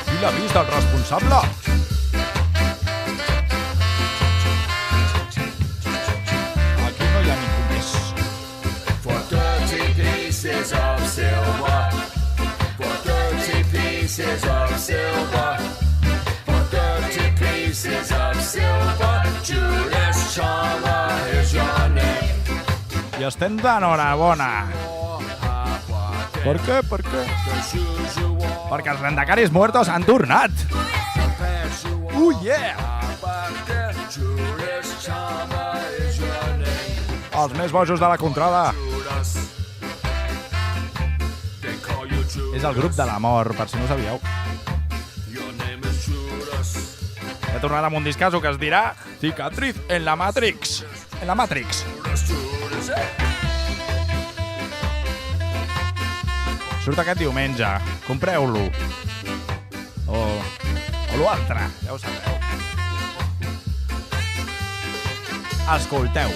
Qui l'ha vist, el responsable? Aquí no hi ha ningú més. For 30 pieces of silver. For 30 pieces of silver. For 30 pieces of silver. Julius Chalmer is your name. I estem d'enhorabona. Per què? Per què? Perquè els Lendacaris Muertos han tornat. Yeah! Els més bojos de la contrada. És el grup de l'amor, per si no ho sabíeu. He tornat amb un discazo que es dirà Cicatriz en la Matrix. En la Matrix. Surt aquest diumenge. Compreu-lo. O l'altre, ja ho sabeu. Escolteu.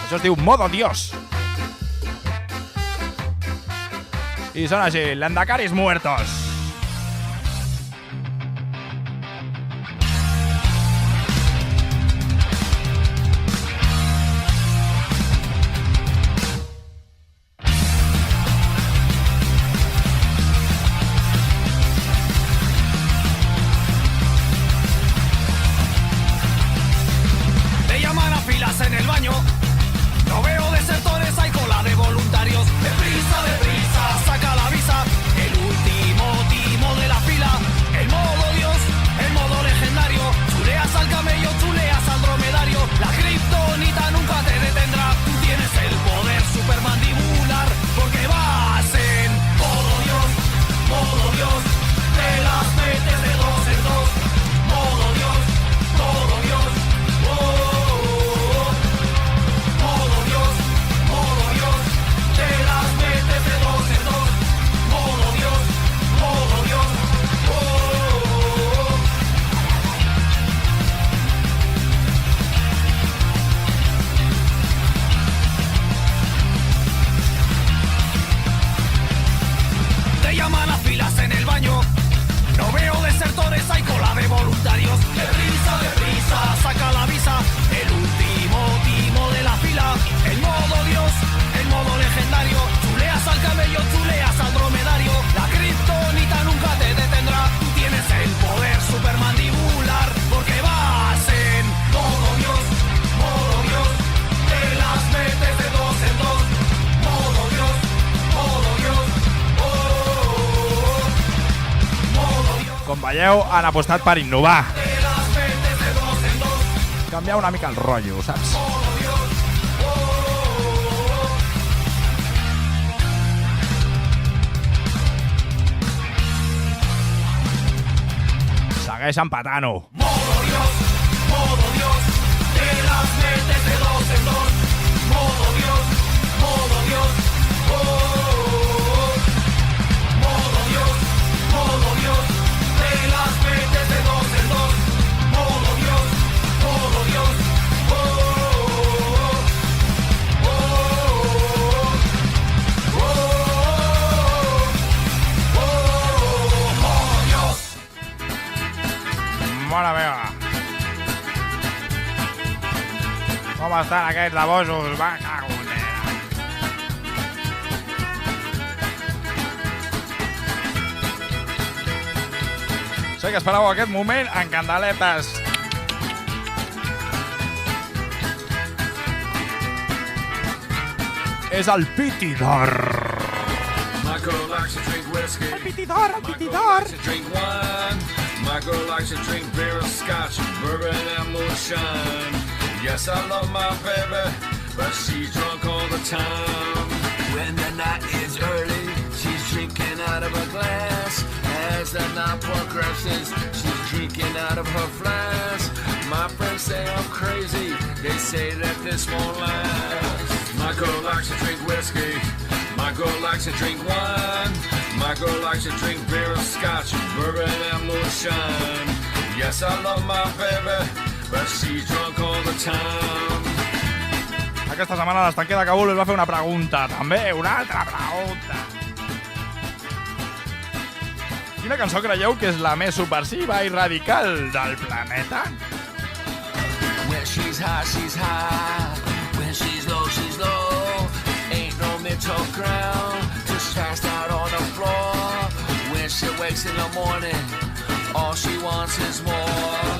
Això es diu Modo Dios. I són així, Lendacaris Muertos. Veieu, han apostat per innovar. Canviar una mica el rotllo, saps? Segueix empatant-ho. Modo Dios, te las metes de dos en dos. Modo Dios, modo Dios, oh. Modo Dios, te las metes de dos en dos. Modo Dios, oh. Mare meva. Com estan aquests de bojos? Va, cago en Déu. Sé que esperàveu aquest moment en candeletes. És el Pitidor. My girl likes to drink whiskey. El Pitidor, el Pitidor. My girl likes to drink wine. My girl likes to drink beer, scotch, bourbon and moonshine. Yes, I love my baby, but she's drunk all the time. When the night is early, she's drinking out of a glass. As the night progresses, she's drinking out of her flask. My friends say I'm crazy, they say that this won't last. My girl likes to drink whiskey. My girl likes to drink wine. My girl likes to drink beer, scotch, bourbon and moonshine. Yes, I love my baby, but she's drunk all the time. Aquesta setmana l'Estanquer de Kabul us va fer una pregunta, també, una altra pregunta. Quina cançó creieu que és la més subversiva i radical del planeta? When she's high, when she's low, ain't no middle ground, just passed out on the floor. When she wakes in the morning, all she wants is more.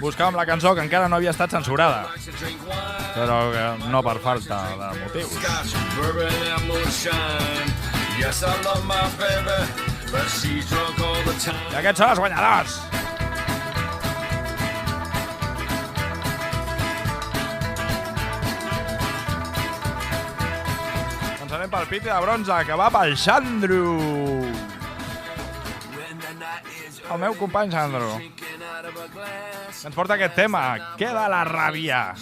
Buscàvem la cançó que encara no havia estat censurada, però no per falta de motius. I aquests són els guanyadors. Doncs anem pel Piti de bronze, que va pel Xandro. El meu company Xandro. Ens porta aquest tema, Queda la ràbia.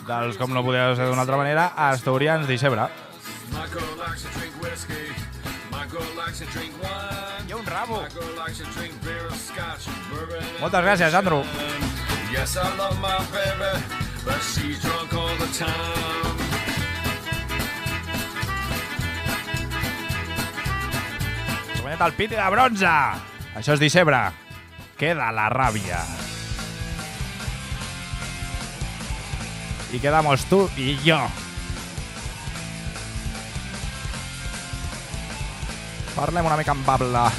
Dels, com no podia ser d'una altra manera, Asturians d'Ixebre. I un rabo. Moltes gràcies, Xandro. Yes, I love my baby, but she's drunk all the time. Guanyat el Piti de bronze. Això és d'Ixebre. Queda la ràbia. Y quedamos tú y yo. Parlem una mica en bable.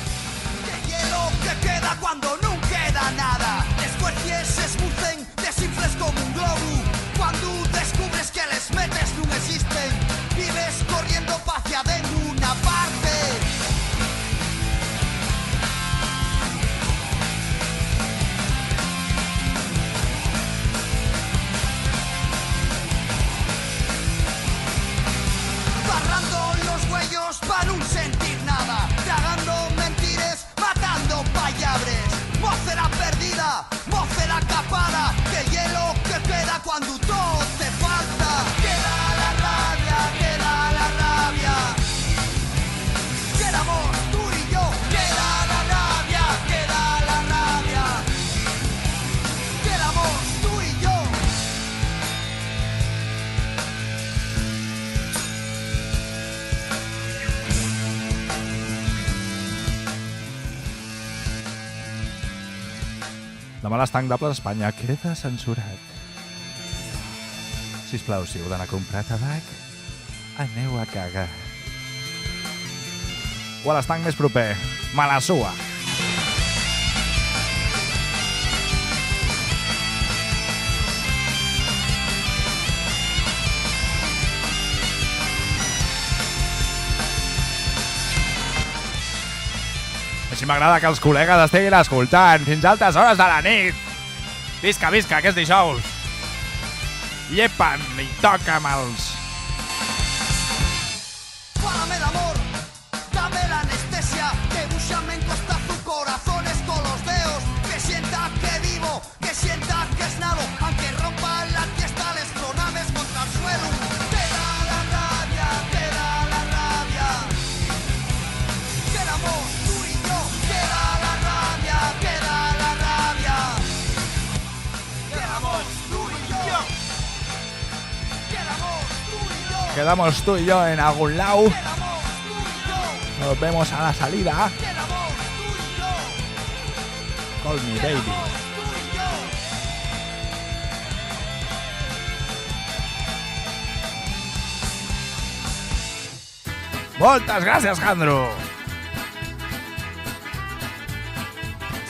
Hielo que queda cuando no queda nada. Escuercies se esmucen, desinfles como un globo. Cuando descubres que les metes no existen, vives corriendo hacia de una parte. Barrando los huellos para no sentir nada, tragando mentiras, matando payabres. Mocera perdida, mocera capada, que hielo que queda cuando todo te falta. Queda la rabia, queda la rabia. Quedamos tú y yo, queda la rabia, queda la rabia. Quedamos tú y yo. Demà l'estanc de Plaça Espanya queda censurat. Sisplau, si heu d'anar a comprar tabac, aneu a cagar. O a l'estanc més proper, Malassua. Així m'agrada que els col·legues estiguin escoltant fins a altes hores de la nit. Visca, visca, que és dijous. Llepa'm i toca'm els... Párame el amor, dame la anestesia, debúchame en costazo corazones con los dedos, que sienta que vivo, que sienta que es nado, aunque rompa la fiesta les pronaves contra el suelo. Queda la rabia, queda la rabia. Quedamos tú y yo, queda la rabia, queda la rabia. Quedamos tú y yo. Quedamos tú y yo. Quedamos tú y yo en algún lado. Nos vemos a la salida. Call me baby. Moltes gràcies, Jandro.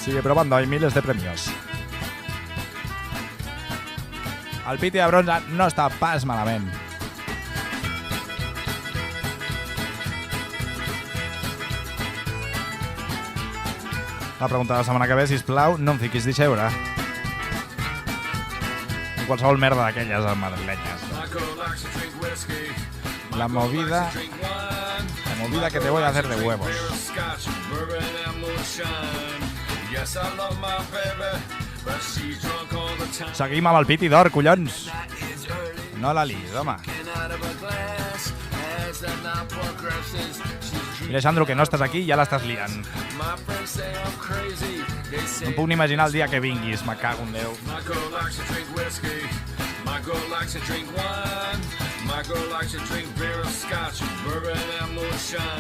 Sigue probando, hay miles de premios. El piti de bronze no està pas malament. La pregunta de la setmana que ve, sisplau, no em fiquis d'ixeure. I qualsevol merda d'aquelles madrilenyes. La movida que te voy a hacer de huevos. Seguim amb el piti d'or, collons. No la liis, home. I Alejandro, que no estàs aquí, ja l'estàs liant. No em puc ni imaginar el dia que vinguis, me cago en Déu.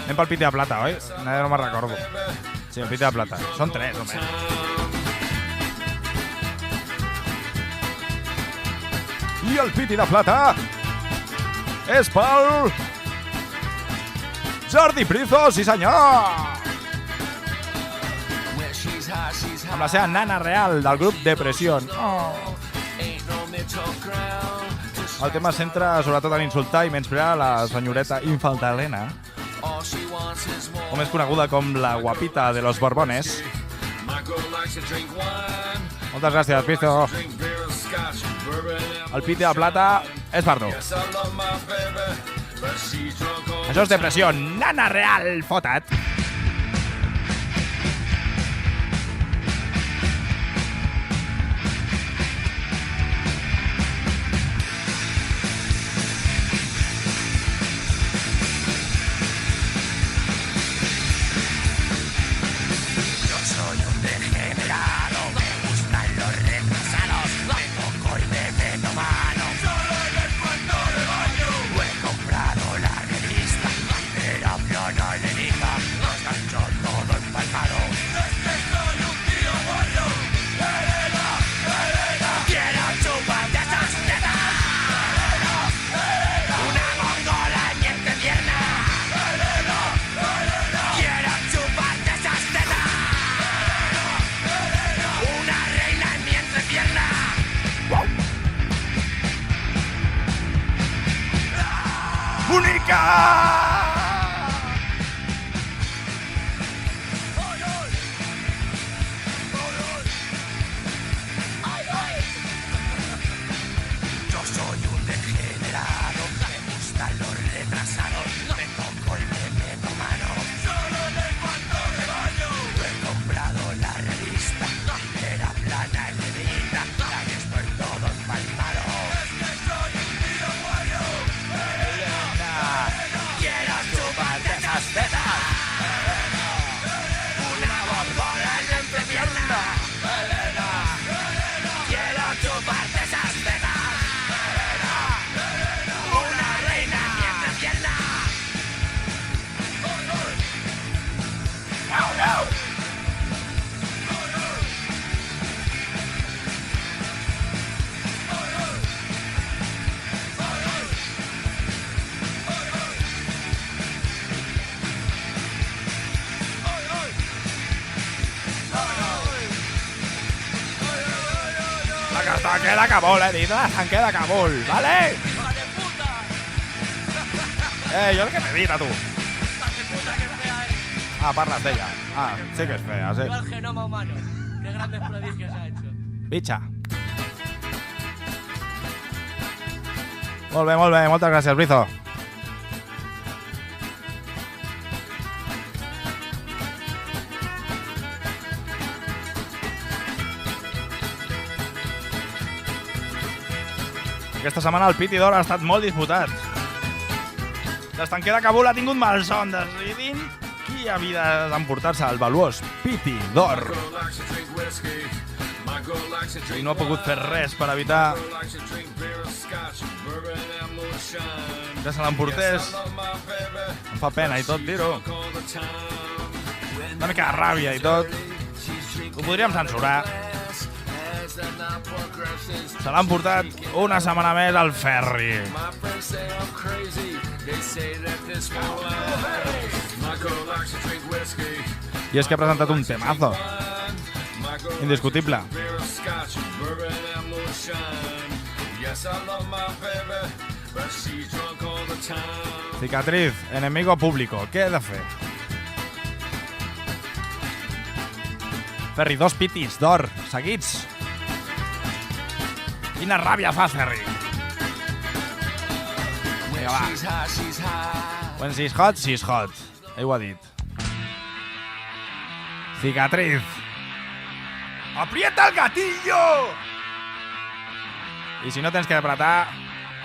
Anem pel piti de plata, oi? No me'n recordo. Sí, el piti de plata. Són 3, home. I el piti de plata és pel Jordi Prizo, sí senyor! Amb la seva nana real del grup Depressió. Oh. El tema es centra sobretot en insultar i menysprear la senyoreta infanta Helena, o més coneguda com la guapita de los Borbones. Moltes gràcies, Prizo. El piti de plata és per tu. Això és Depressió, nana real, fota't. Tanque de Kabul, he dit, tanque de Kabul, ¿vale? Jo el que t'he dit a tu. Ah, parles d'ella. Ah, sí que és fea, sí. El genoma humano. Qué grandes prodigios ha hecho. Bitxa. Molt bé, moltes gràcies, Brizo. Aquesta setmana el piti d'or ha estat molt disputat. L'estanquer de Kabul ha tingut malson decidint qui havia d'emportar-se el valuós piti d'or. I no ha pogut fer res per evitar que se l'emportés. Em fa pena i tot dir-ho. Una mica de ràbia i tot. Ho podríem censurar. Se l'han portat una setmana més al ferri. I és que ha presentat un temazo. Indiscutible. Cicatriz, enemigo público. Què he de fer? Ferri, 2 pitis d'or seguits. Quina ràbia fas, Ferri. Vinga, va. When she's hot. Ell ho ha dit. Cicatriz. ¡Aprieta el gatillo! I si no tens que apretar,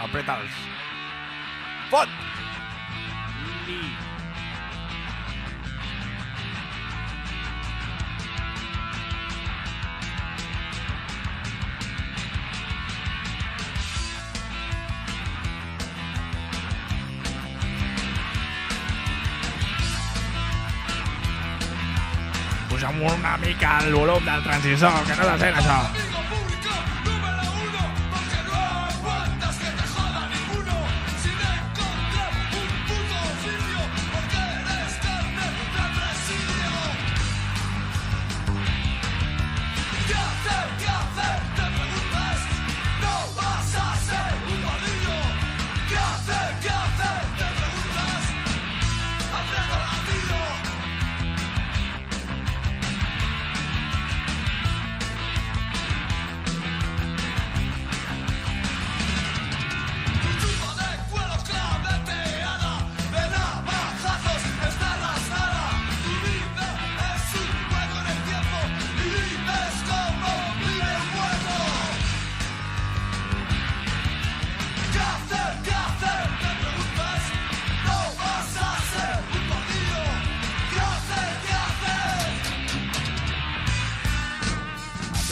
apreta'ls. Fot! Puja'm una mica el volum del transistor, que no se sent això.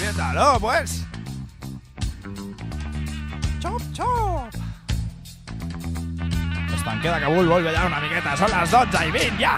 Apriétalo, pues. Chop, chop. Estanque de Kabul vol ballar una miqueta. Són les 12:20, ja.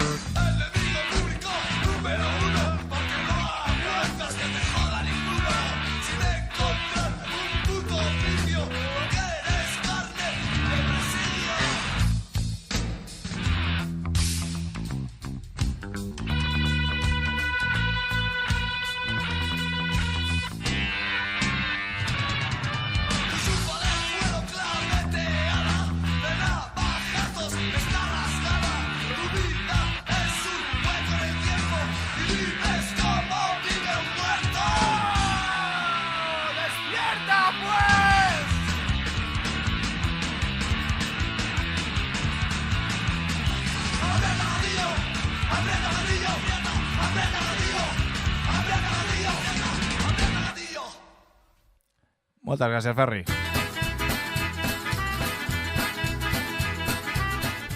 Moltes gràcies, Ferri.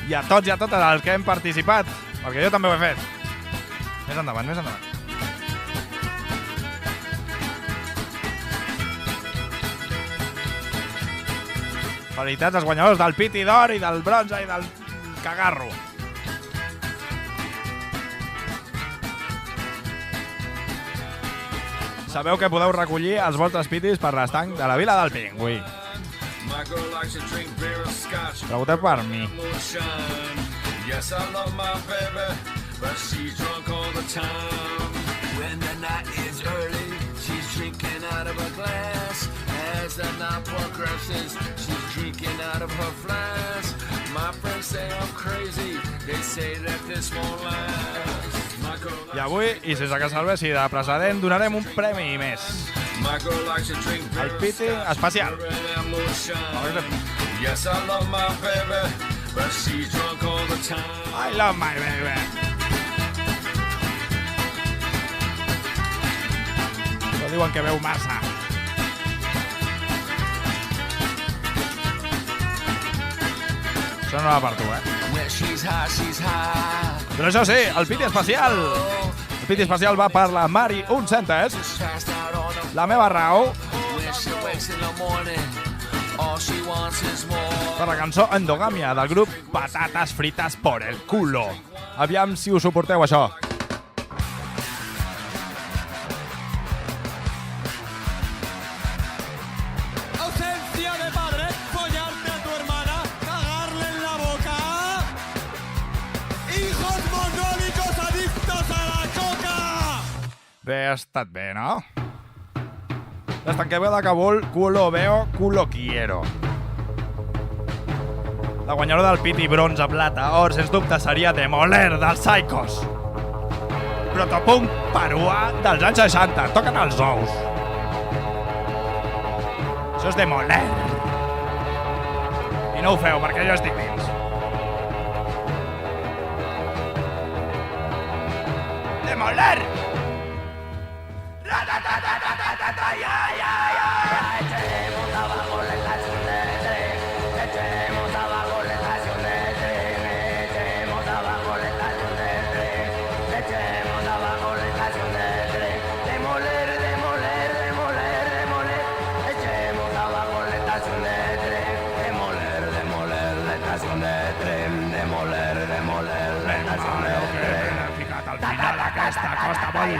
I a tots i a totes els que hem participat, perquè jo també ho he fet. Més endavant, més endavant. Felicitats als guanyadors del Piti d'or i del bronze i del cagarro. Sabeu que podeu recollir els vostres pitis per l'estanc de la Vila del Pingüí. Pregunteu per mi. When the night is early, she's drinking out of a glass. As the night progresses, she's drinking out of her flask. My friends say I'm crazy, they say that this won't last. I avui, i sense que serveixi de precedent, donarem un premi més. El Piti especial. I love my baby. Però diuen que veu massa. Això no va per tu, Però això sí, el Piti especial. El Piti especial va per la Mari Uncentes, la meva raó, per la cançó Endogàmia del grup Patatas Fritas por el Culo. Aviam si us suporteu això. Bé, ha estat bé, no? L'estanqueu de Kabul, culo veo, culo quiero. La guanyadora del piti, bronze, plata, or, sens dubte, seria Demoler, dels Psychos. Protopunk peruà dels anys 60. Toquen els ous. Això és Demoler. I no ho feu, perquè jo estic dins. Demoler! Echemos abajo la estación de tren, echemos abajo la estación de tren, echemos abajo la estación de tren, echemos abajo la estación de tren, demoler, demoler, demoler, demoler, echemos abajo la estación de tren, demoler, demoler la estación de tren, demoler, demoler la estación de tren. Fica't al final aquesta costa molt.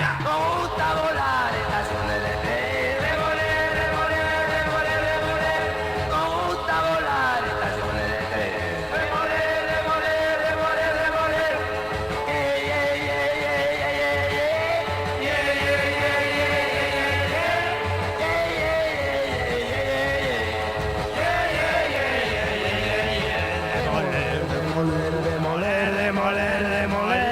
Me gusta volar estaciones de tren, demoler, demoler, demoler, demoler. Me gusta volar estaciones de tren, demoler, demoler, demoler, demoler. Demoler, demoler, demoler, demoler.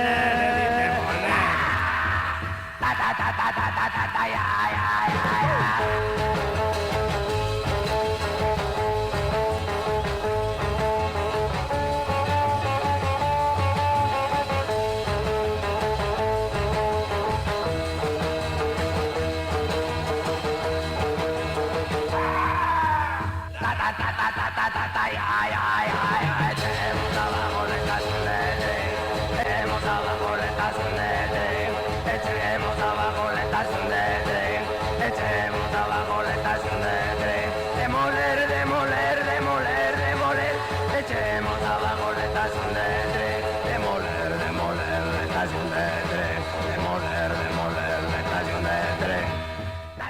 Echemos abajo la estación de tren, echemos abajo la estación de tren, echemos abajo la estación de tren, echemos abajo la estación de tren, demoler, demoler, demoler, demoler, echemos abajo la estación de tren, demoler, demoler la estación de tren, demoler, demoler la estación de tren.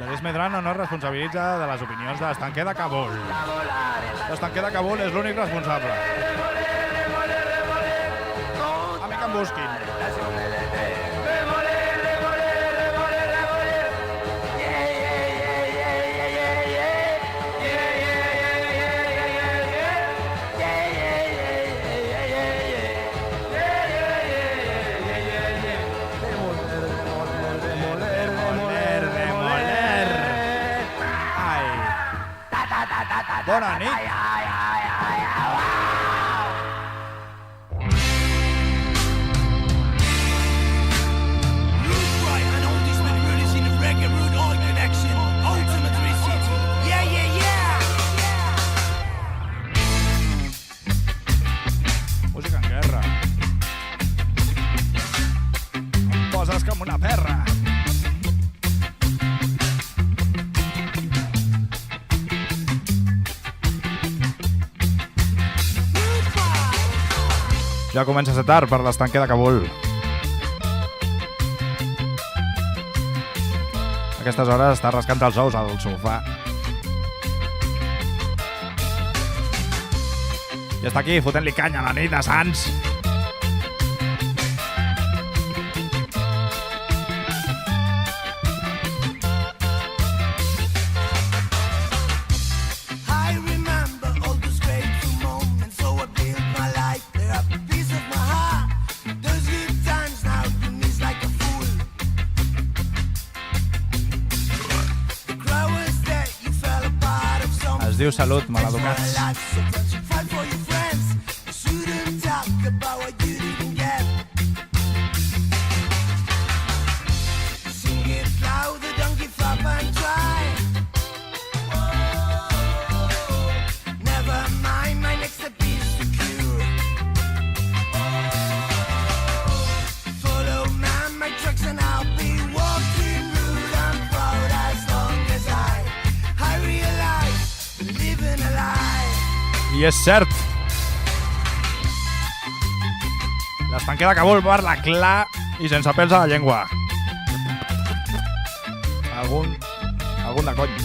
L'Edés Medrano no es responsabilitza de les opinions de l'estanquer de Kabul. L'estanquer de Kabul és l'únic responsable. A mi que em busquin. Bona nit. Música en guerra. Em poses com una perra. Ja comença a ser tard per l'estanquer de Kabul. A aquestes hores està rascant els ous al sofà. I està aquí, fotent-li canya a la nit de Sants. Diu salut, maleducats. I és cert. L'estanquer de Kabul parla clar i sense pèls a la llengua. Algun de cony.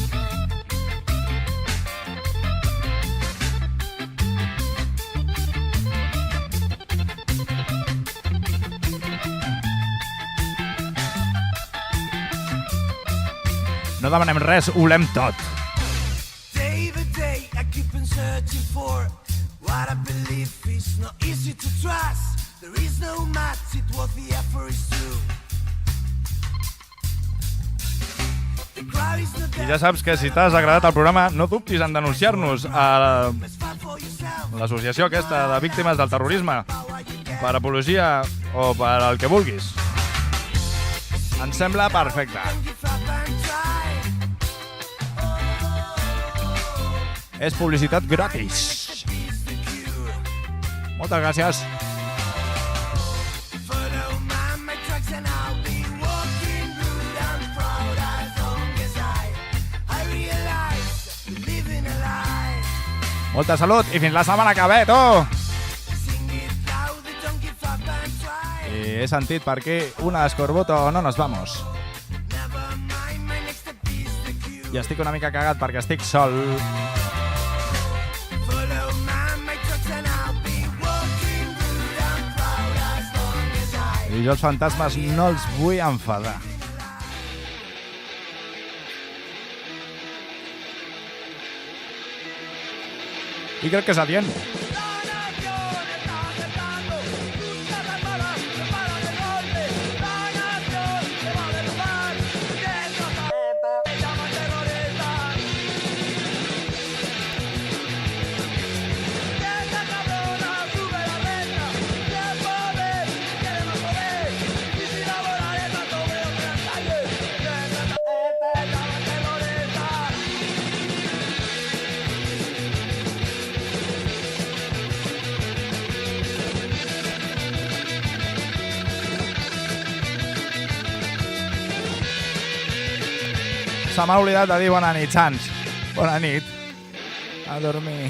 No demanem res, ho volem tot. Day by day, I keep on searching for what I believe is not easy to trust. There is no match, it what the effort is true. I ja saps que si t'has agradat el programa, no dubtis en denunciar-nos a l'associació aquesta de víctimes del terrorisme per apologia o per el que vulguis. Em sembla perfecte. És publicitat gratis. Moltes gràcies. Molta salut i fins la setmana que ve, tu! I he sentit per aquí una escorbuto o no nos vamos. I estic una mica cagat perquè estic sol. I jo els fantasmes no els vull enfadar. I crec que és adient. Se m'ha oblidat de dir bona nit, Sants. Bona nit. A dormir.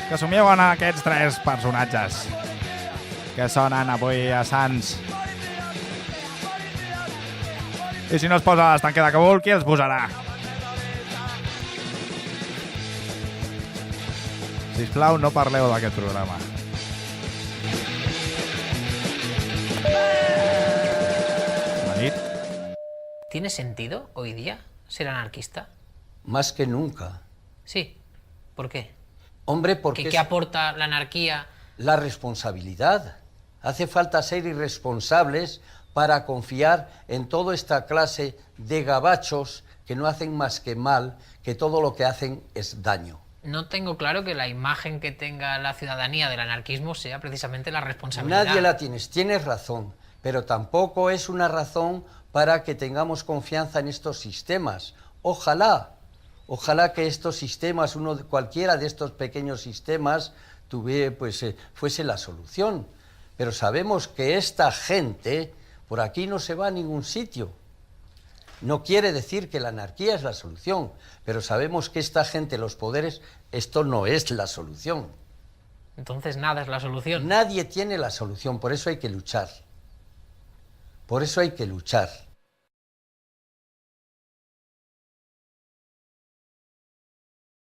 Que somieu en aquests tres personatges que sonen avui a Sants. I si no es posa l'estanqueda que vol, qui els posarà? Sisplau, no parleu d'aquest programa. ¿Tiene sentido hoy día ser anarquista? Más que nunca. Sí. ¿Por qué? Hombre, porque... ¿Qué aporta la anarquía? La responsabilidad. Hace falta ser irresponsables para confiar en toda esta clase de gabachos que no hacen más que mal, que todo lo que hacen es daño. No tengo claro que la imagen que tenga la ciudadanía del anarquismo sea precisamente la responsabilidad. Nadie la tienes. Tienes razón, pero tampoco es una razón para que tengamos confianza en estos sistemas. Ojalá que estos sistemas, cualquiera de estos pequeños sistemas, fuese la solución. Pero sabemos que esta gente por aquí no se va a ningún sitio. No quiere decir que la anarquía es la solución, pero sabemos que esta gente, los poderes, esto no es la solución. Entonces nada es la solución. Nadie tiene la solución, por eso hay que luchar. Por eso hay que luchar.